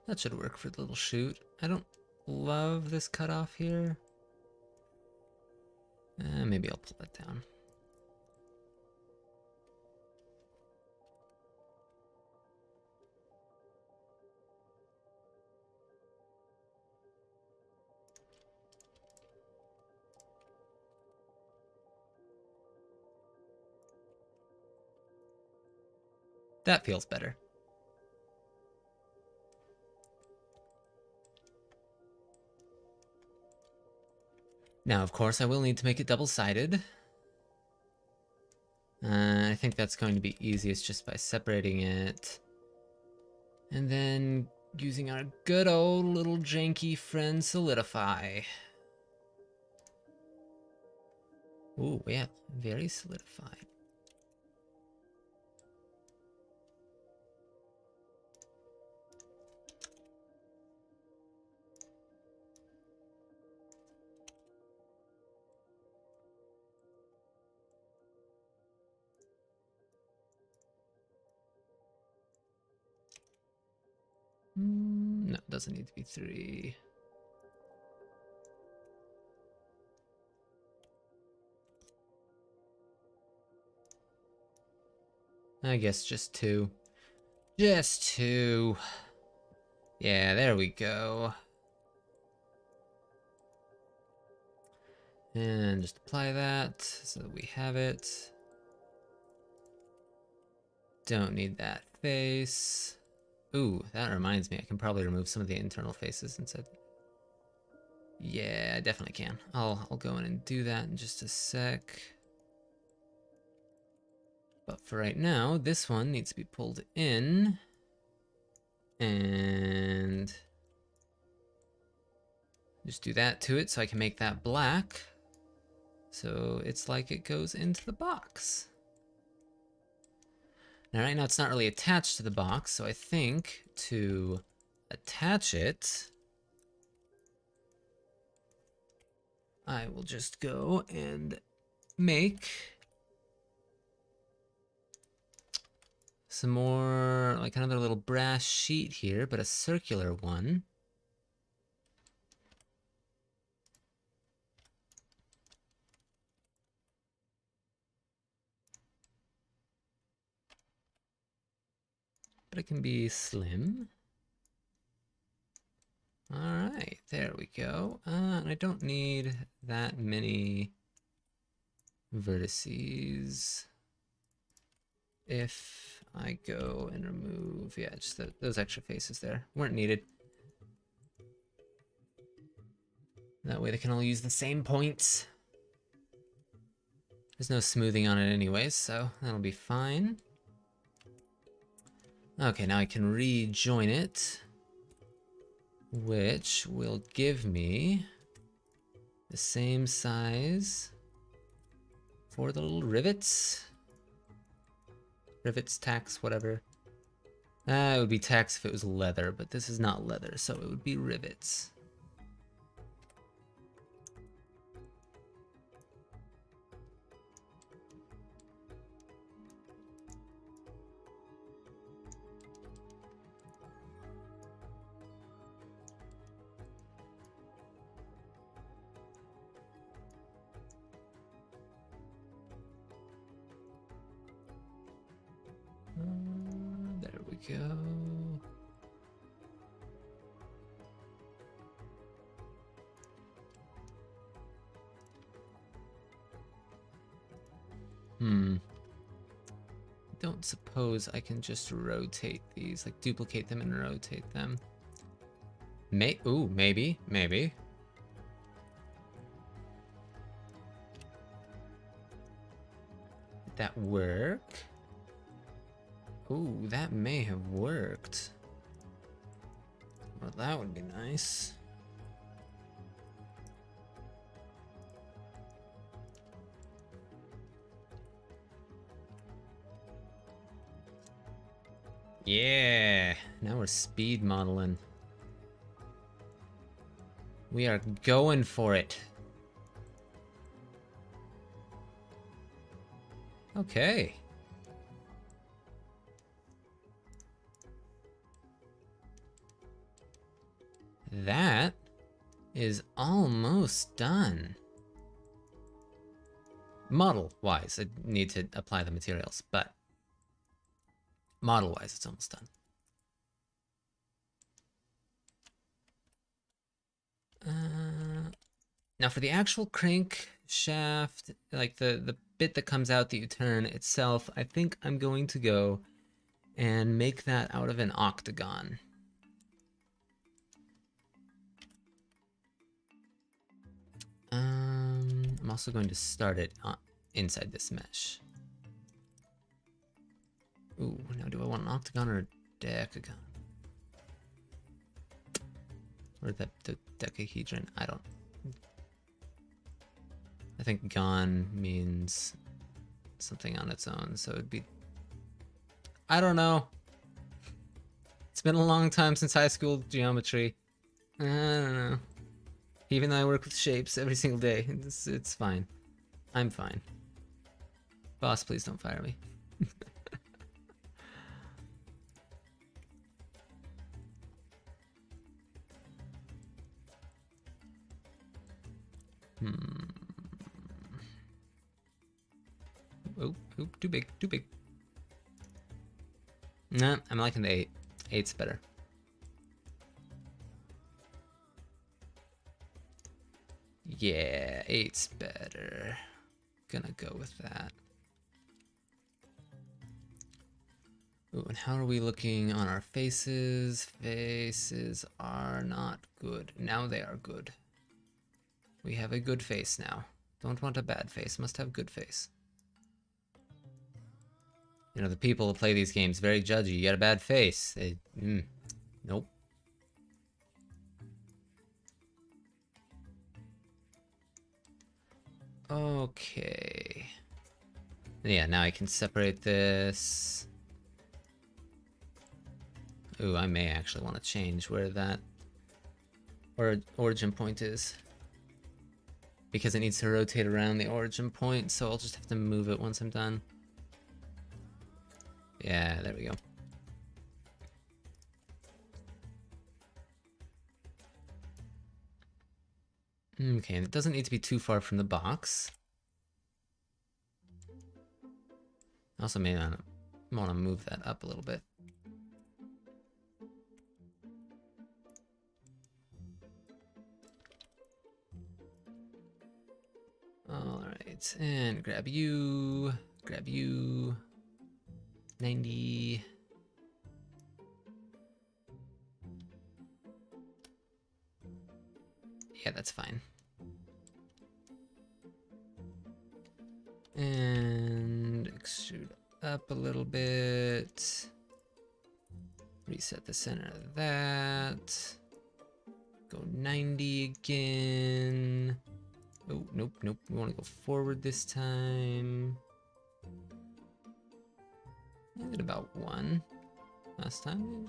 That should work for the little shoot. I don't love this cutoff here. Maybe I'll pull that down. That feels better. Now, of course, I will need to make it double-sided. I think that's going to be easiest just by separating it. And then using our good old little janky friend Solidify. Ooh, yeah, very solidified. No, it doesn't need to be 3. I guess just 2. Just 2. Yeah, there we go. And just apply that so that we have it. Don't need that face. Ooh, that reminds me, I can probably remove some of the internal faces instead. Yeah, I definitely can. I'll go in and do that in just a sec. But for right now, this one needs to be pulled in. And just do that to it so I can make that black. So it's like it goes into the box. Now right now it's not really attached to the box, so I think to attach it, I will just go and make some more, like another little brass sheet here, but a circular one. But it can be slim. All right, there we go. And I don't need that many vertices. If I go and remove, yeah, just those extra faces there weren't needed. That way they can all use the same points. There's no smoothing on it anyways, so that'll be fine. Okay, now I can rejoin it, which will give me the same size for the little rivets. Rivets, tacks, whatever. It would be tacks if it was leather, but this is not leather, so it would be rivets. There we go. Don't suppose I can just rotate these, like duplicate them and rotate them. Ooh, maybe. Did that work? Ooh, that may have worked. Well, that would be nice. Yeah, now we're speed modeling. We are going for it. Okay. That is almost done. Model-wise, I need to apply the materials, but model-wise, it's almost done. Now for the actual crank shaft, like the bit that comes out that you turn itself, I think I'm going to go and make that out of an octagon. I'm also going to start it inside this mesh. Ooh, now do I want an octagon or a decagon? Or the decahedron? I don't. I think gon means something on its own, so it'd be. I don't know. It's been a long time since high school geometry. I don't know. Even though I work with shapes every single day, it's fine. I'm fine. Boss, please don't fire me. Oh, too big. Nah, I'm liking the 8. 8's better. Yeah, 8's better. Gonna go with that. Ooh, and how are we looking on our faces? Faces are not good. Now they are good. We have a good face now. Don't want a bad face, must have good face. You know, the people who play these games, very judgy. You got a bad face. Nope. Okay. Yeah, now I can separate this. Ooh, I may actually want to change where that origin point is. Because it needs to rotate around the origin point, so I'll just have to move it once I'm done. Yeah, there we go. Okay, and it doesn't need to be too far from the box. Also may want to move that up a little bit. All right, and grab you, 90. Yeah, that's fine. And extrude up a little bit. Reset the center of that. Go 90 again. Oh, nope, nope. We want to go forward this time. I did about 1 last time.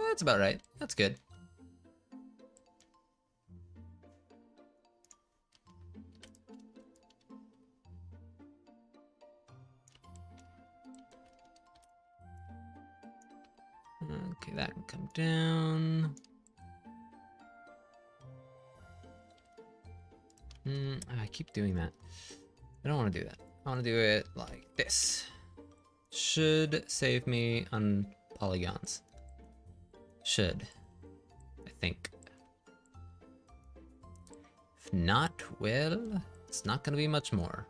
That's about right. That's good. Okay, that can come down. I keep doing that. I don't want to do that. I want to do it like this. Should save me on polygons. Should. I think. If not, well, it's not going to be much more.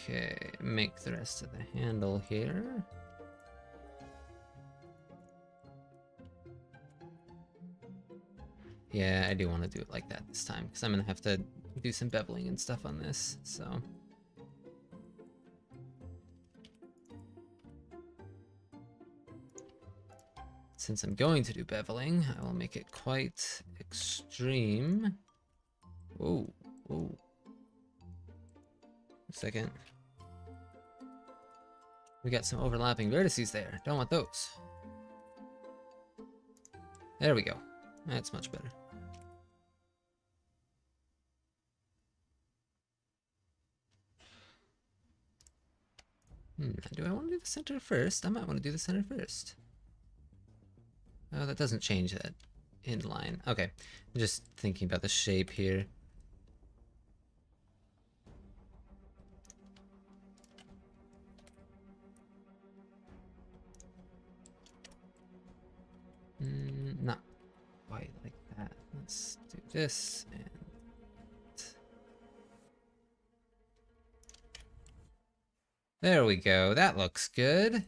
Okay, make the rest of the handle here. Yeah, I do want to do it like that this time, because I'm going to have to do some beveling and stuff on this, so. Since I'm going to do beveling, I will make it quite extreme. Whoa, whoa. A second. We got some overlapping vertices there. Don't want those. There we go. That's much better. Do I want to do the center first? I might want to do the center first. Oh, that doesn't change that inline. Okay, I'm just thinking about the shape here. Not quite like that. Let's do this and there we go. That looks good.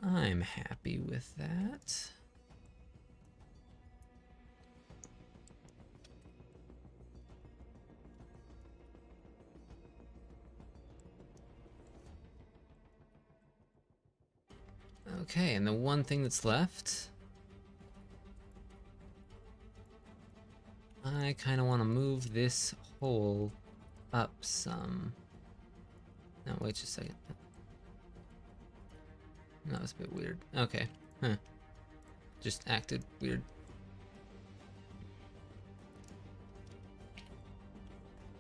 I'm happy with that. Okay, and the one thing that's left, I kind of want to move this hole up some. No, wait just a second. That was a bit weird. Okay, huh. Just acted weird.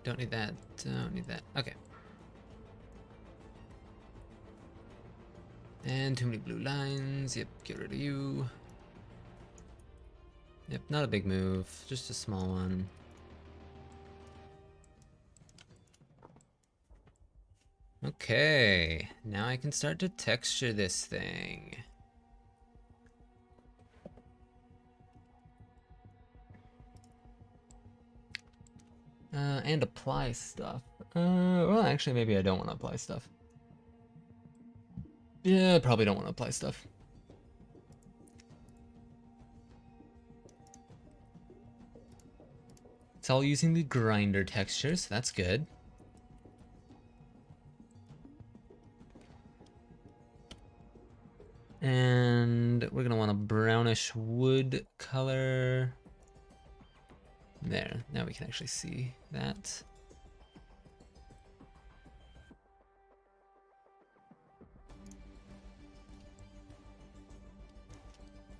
Don't need that, don't need that. Okay. And too many blue lines. Yep, get rid of you. Yep, not a big move, just a small one. Okay, now I can start to texture this thing. And apply stuff. Well, actually, maybe I don't want to apply stuff. Yeah, I probably don't want to apply stuff. It's all using the grinder texture, so that's good. And we're gonna want a brownish wood color. There, now we can actually see that.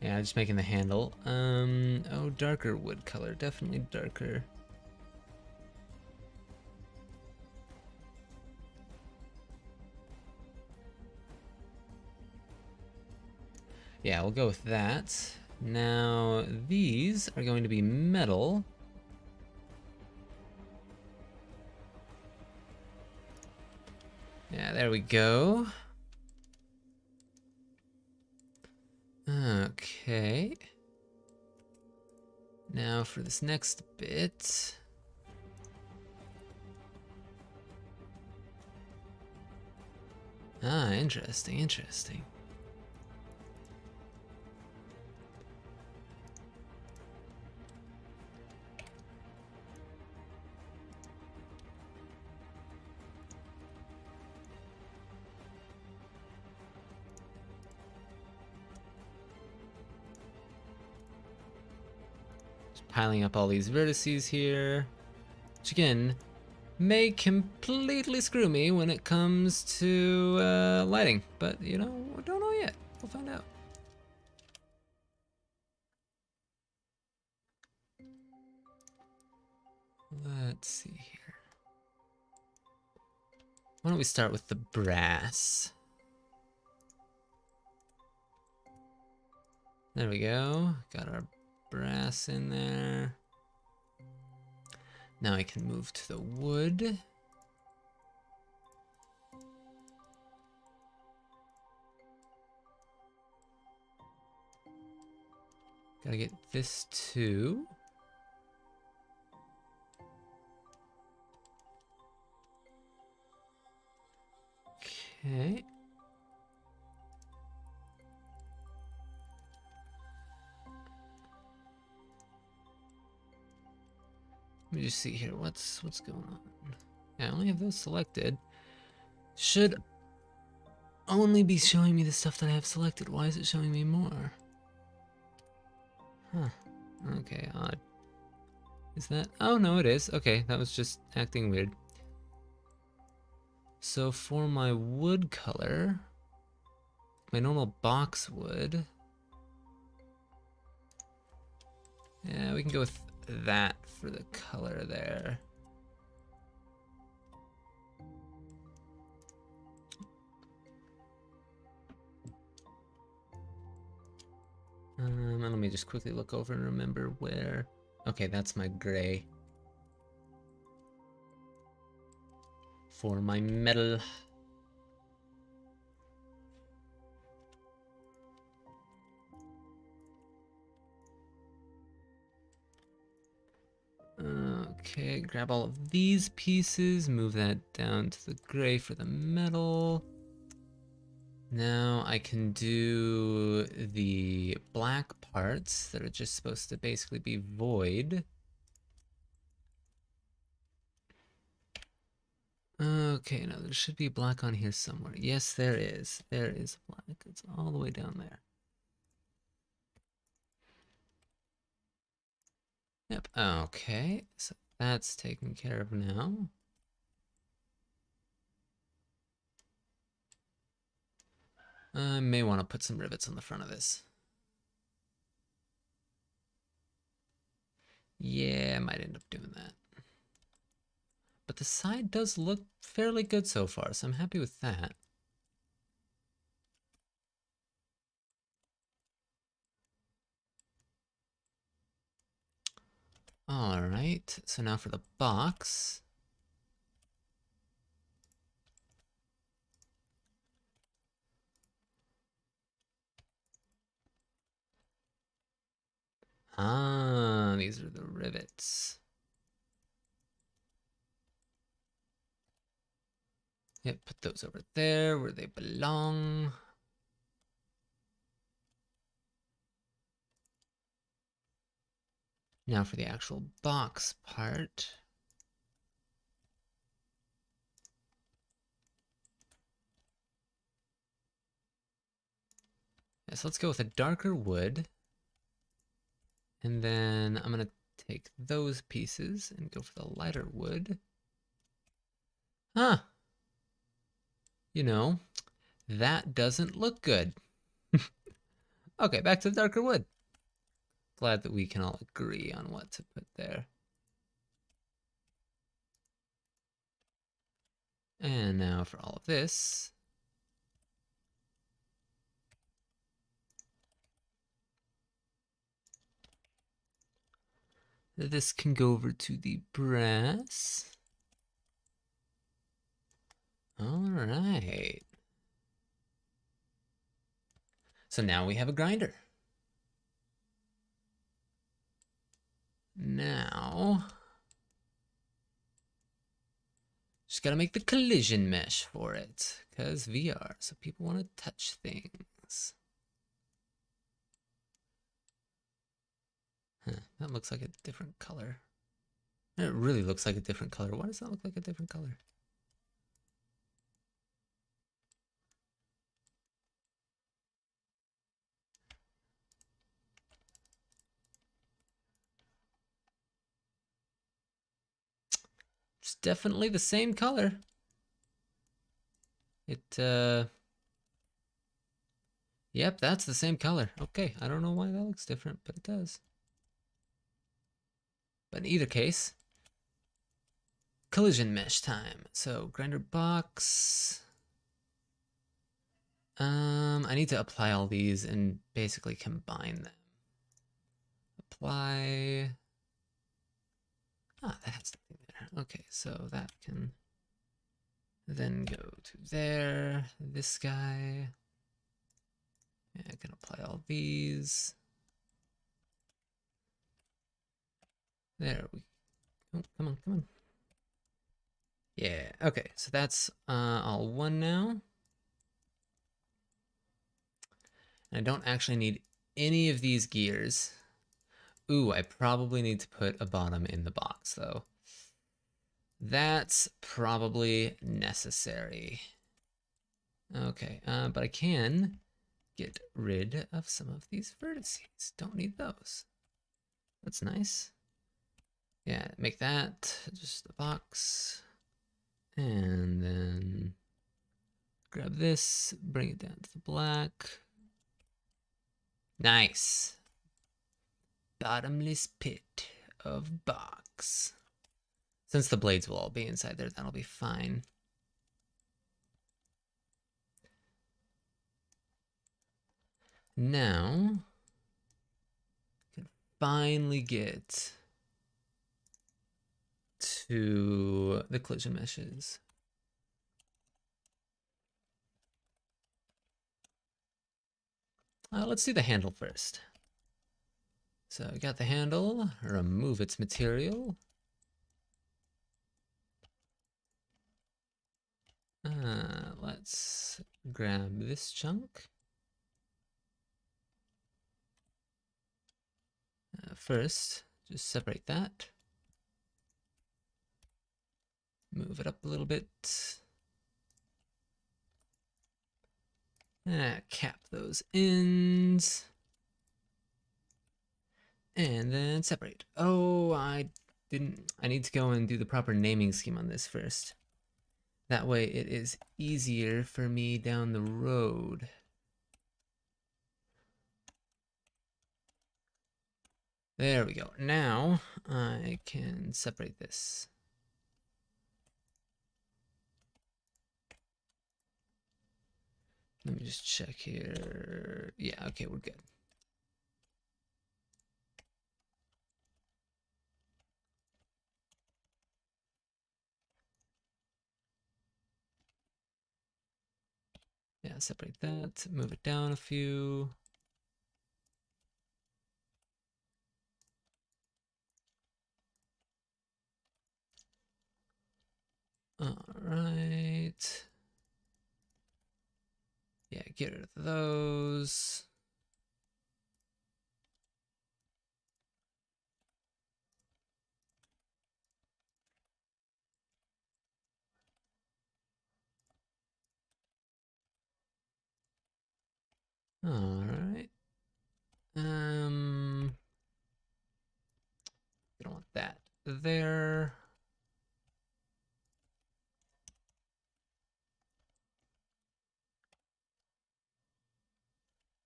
Yeah, just making the handle. Oh, darker wood color, definitely darker. Yeah, we'll go with that. Now, these are going to be metal. Yeah, there we go. Okay. Now for this next bit. Ah, interesting, interesting. Just piling up all these vertices here, which again may completely screw me when it comes to lighting, but you know, we don't know yet. We'll find out. Let's see here. Why don't we start with the brass? There we go. Got our brass in there. Now I can move to the wood. Gotta get this too. Okay. Let me just see here. What's going on? Yeah, I only have those selected. Should only be showing me the stuff that I have selected. Why is it showing me more? Huh. Okay, odd. Is that? Oh, no, it is. Okay, that was just acting weird. So for my wood color, my normal box wood. Yeah, we can go with that for the color there. And let me just quickly look over and remember where. Okay, that's my gray. For my metal. Okay, grab all of these pieces, move that down to the gray for the metal. Now I can do the black parts that are just supposed to basically be void. Okay, now there should be black on here somewhere. Yes, there is. There is black. It's all the way down there. Yep, okay. So that's taken care of now. I may want to put some rivets on the front of this. Yeah, I might end up doing that. But the side does look fairly good so far, so I'm happy with that. All right, so now for the box. Ah, these are the rivets. Yep, put those over there where they belong. Now for the actual box part. Yes, let's go with a darker wood. And then I'm gonna take those pieces and go for the lighter wood. Huh. You know, that doesn't look good. Okay, back to the darker wood. Glad that we can all agree on what to put there. And now for all of this. This can go over to the brass. All right. So now we have a grinder. Now, just gotta make the collision mesh for it, because VR, so people want to touch things. Huh, that looks like a different color. It really looks like a different color. Why does that look like a different color? It's definitely the same color. Yep, that's the same color. Okay, I don't know why that looks different, but it does. But in either case, collision mesh time. So grinder box. I need to apply all these and basically combine them. Apply. Ah, that has something there. Okay, so that can then go to there. This guy. Yeah, I can apply all these. There we go. Oh, come on, come on. Yeah, okay, so that's all one now. And I don't actually need any of these gears. Ooh, I probably need to put a bottom in the box, though. That's probably necessary. Okay, but I can get rid of some of these vertices. Don't need those. That's nice. Yeah, make that just a box. And then grab this, bring it down to the black. Nice. Bottomless pit of box. Since the blades will all be inside there, that'll be fine. Now, I can finally get to the collision meshes. Let's do the handle first. So I got the handle, remove its material. Let's grab this chunk. First, just separate that. Move it up a little bit. Cap those ends. And then separate. Oh, I need to go and do the proper naming scheme on this first. That way it is easier for me down the road. There we go. Now I can separate this. Let me just check here. Yeah, okay, we're good. Yeah, separate that, move it down a few. All right. Yeah, get rid of those. All right. We don't want that there.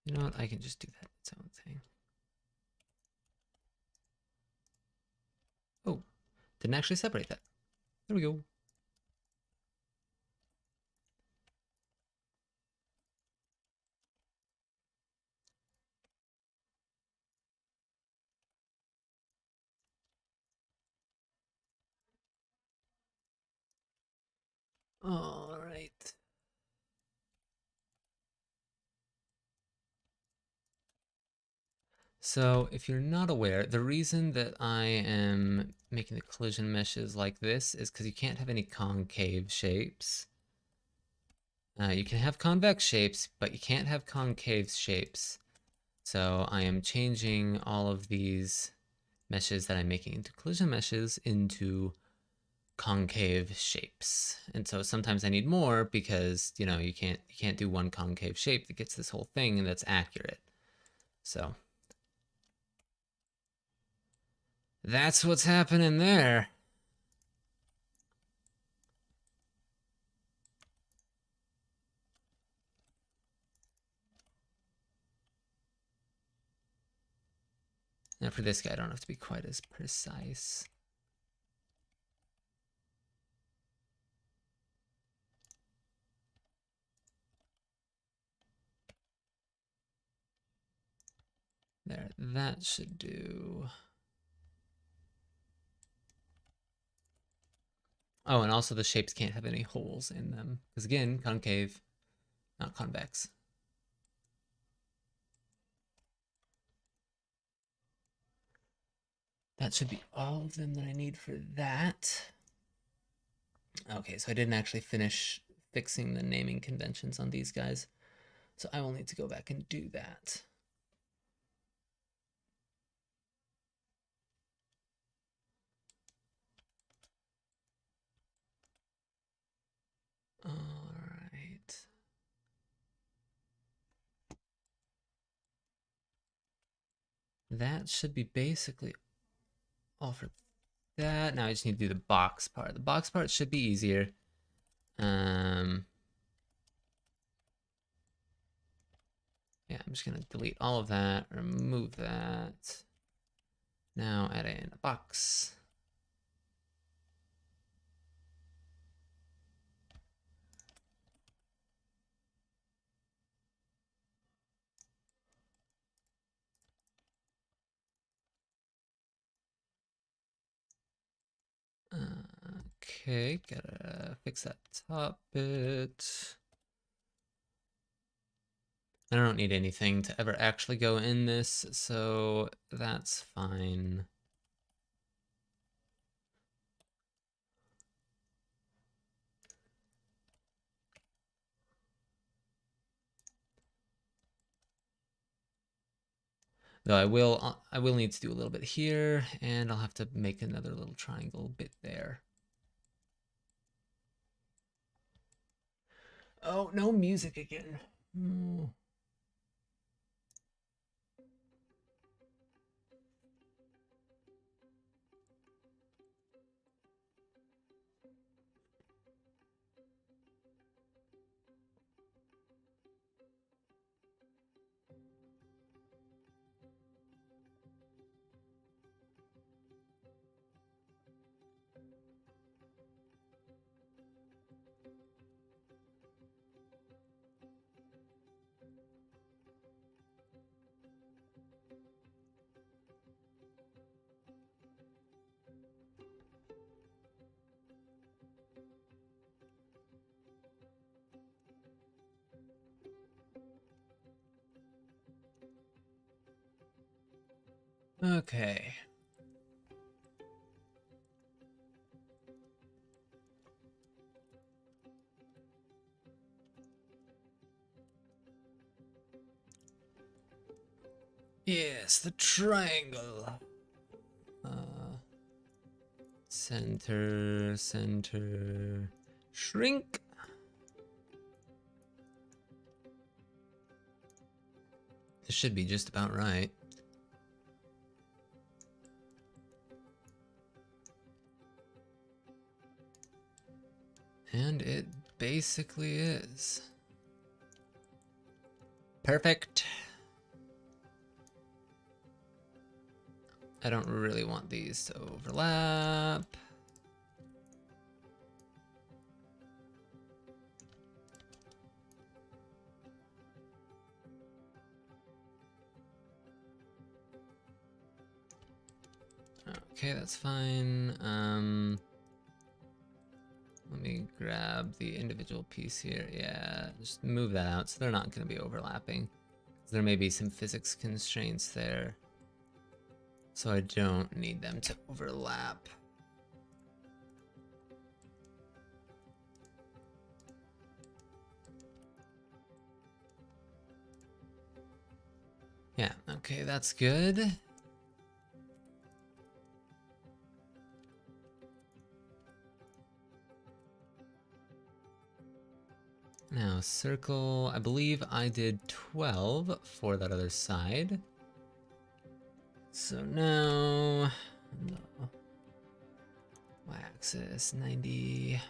You know what? I can just do that its own thing. Oh, didn't actually separate that. There we go. All right. So if you're not aware, the reason that I am making the collision meshes like this is because you can't have any concave shapes. You can have convex shapes, but you can't have concave shapes. So I am changing all of these meshes that I'm making into collision meshes into concave shapes. And so sometimes I need more because, you know, you can't do one concave shape that gets this whole thing and that's accurate. So that's what's happening there. Now for this guy, I don't have to be quite as precise. There, that should do. Oh, and also the shapes can't have any holes in them. Because again, concave, not convex. That should be all of them that I need for that. Okay, so I didn't actually finish fixing the naming conventions on these guys. So I will need to go back and do that. All right. That should be basically all for that. Now I just need to do the box part. The box part should be easier. Yeah, I'm just gonna delete all of that, remove that. Now add in a box. Okay, gotta fix that top bit. I don't need anything to ever actually go in this, so that's fine. Though I will need to do a little bit here, and I'll have to make another little triangle bit there. Oh, no music again. Okay. Yes, the triangle. Center, center, shrink. This should be just about right. And it basically is. Perfect. I don't really want these to overlap. Okay, that's fine. Let me grab the individual piece here. Yeah, just move that out so they're not going to be overlapping. There may be some physics constraints there, so I don't need them to overlap. Yeah, okay, that's good. Now, circle, I believe I did 12 for that other side. So now, no. Y-axis, 90.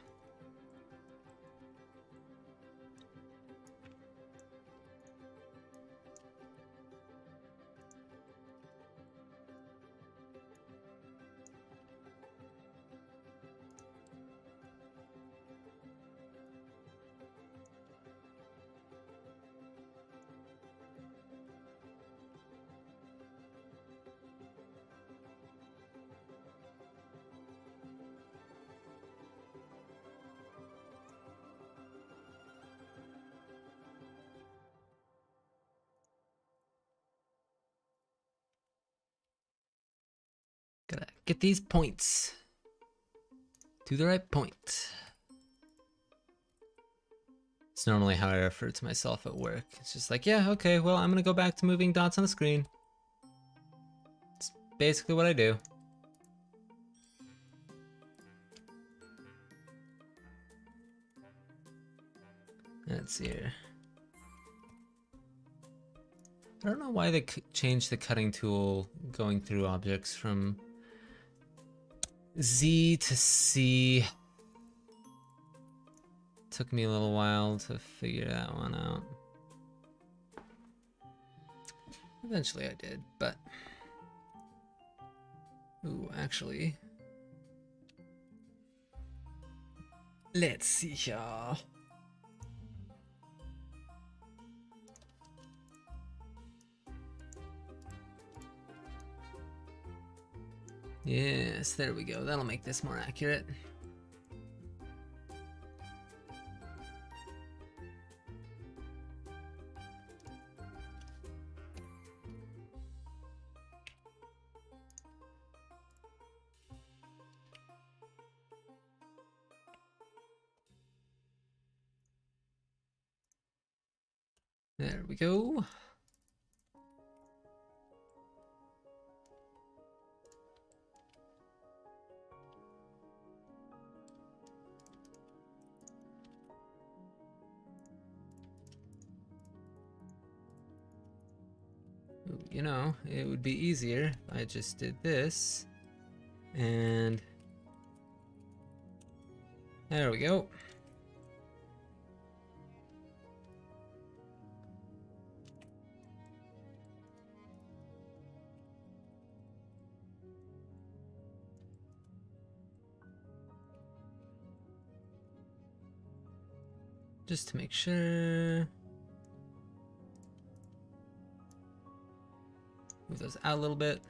Gotta get these points to the right point. It's normally how I refer to myself at work. It's just like, yeah, okay, well, I'm gonna go back to moving dots on the screen. It's basically what I do. Let's see here. I don't know why they changed the cutting tool going through objects from Z to C. Took me a little while to figure that one out. Eventually I did, but... Ooh, actually... Let's see here. Yes, there we go. That'll make this more accurate. There we go. Ooh, you know, it would be easier if I just did this. And there we go. Just to make sure. Move those out a little bit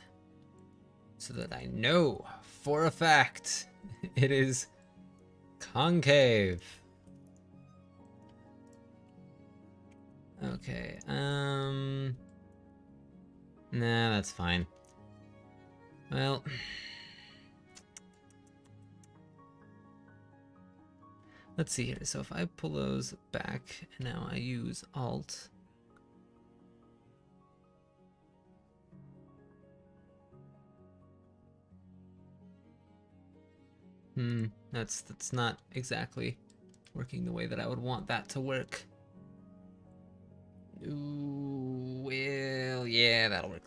so that I know for a fact it is concave. Okay, nah, that's fine. Well, let's see here. So if I pull those back and now I use Alt. That's not exactly working the way that I would want that to work. Ooh, well, yeah, that'll work.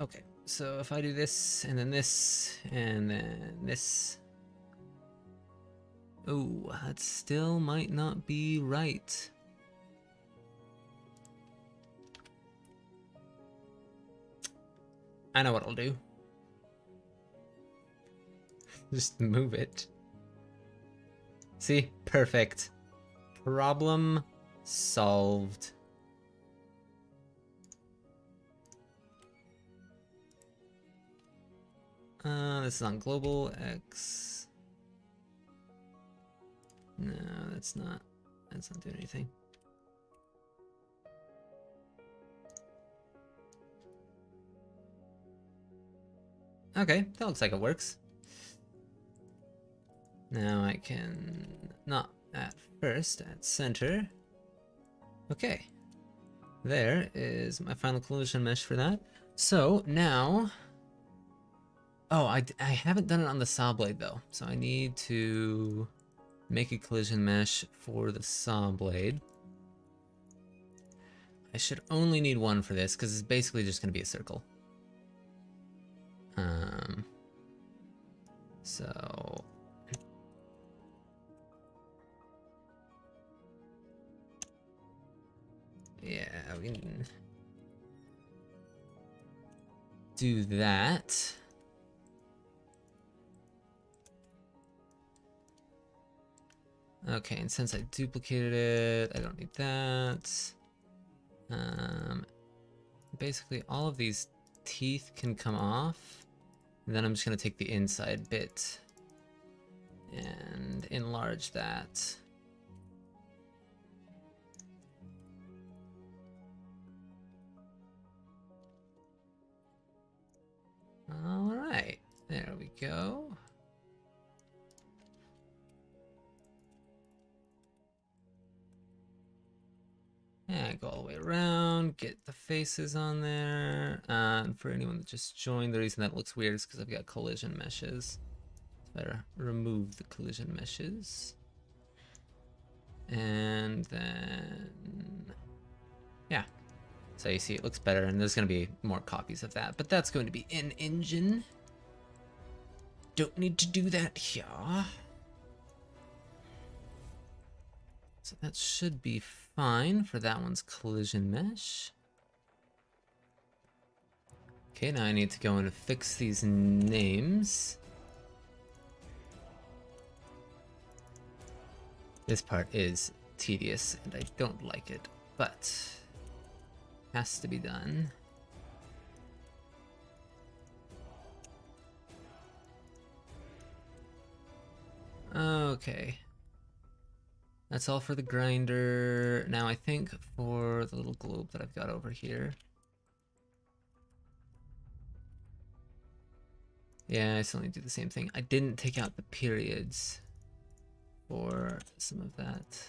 Okay, so if I do this, and then this, and then this. Oh, that still might not be right. I know what I'll do. Just move it. See? Perfect. Problem solved. This is on global X. No, that's not doing anything. Okay, that looks like it works. Now I can, not at first, at center. Okay, there is my final collision mesh for that. So now, oh, I haven't done it on the saw blade though. So I need to make a collision mesh for the saw blade. I should only need one for this because it's basically just going to be a circle. So yeah, we can do that. Okay, and since I duplicated it, I don't need that. Basically all of these teeth can come off. And then I'm just gonna take the inside bit and enlarge that. All right, there we go. Yeah, go all the way around, get the faces on there. And for anyone that just joined, the reason that looks weird is because I've got collision meshes. Better remove the collision meshes. And then, yeah. So you see it looks better, and there's going to be more copies of that, but that's going to be in engine. Don't need to do that here. So that should be fine for that one's collision mesh. Okay, now I need to go and fix these names. This part is tedious and I don't like it, but has to be done. Okay. That's all for the grinder. Now I think for the little globe that I've got over here. Yeah, I still need to do the same thing. I didn't take out the periods for some of that.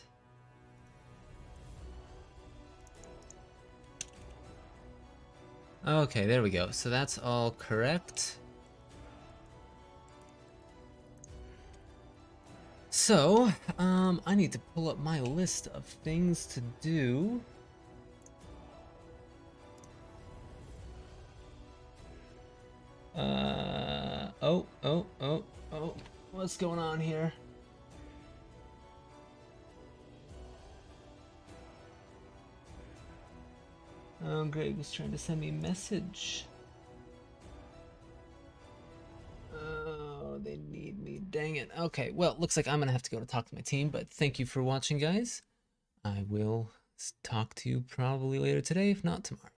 Okay, there we go. So that's all correct. So, I need to pull up my list of things to do. Oh, what's going on here? Oh, Greg was trying to send me a message. Oh, they need me. Dang it. Okay, well, looks like I'm gonna have to go to talk to my team, but thank you for watching, guys. I will talk to you probably later today, if not tomorrow.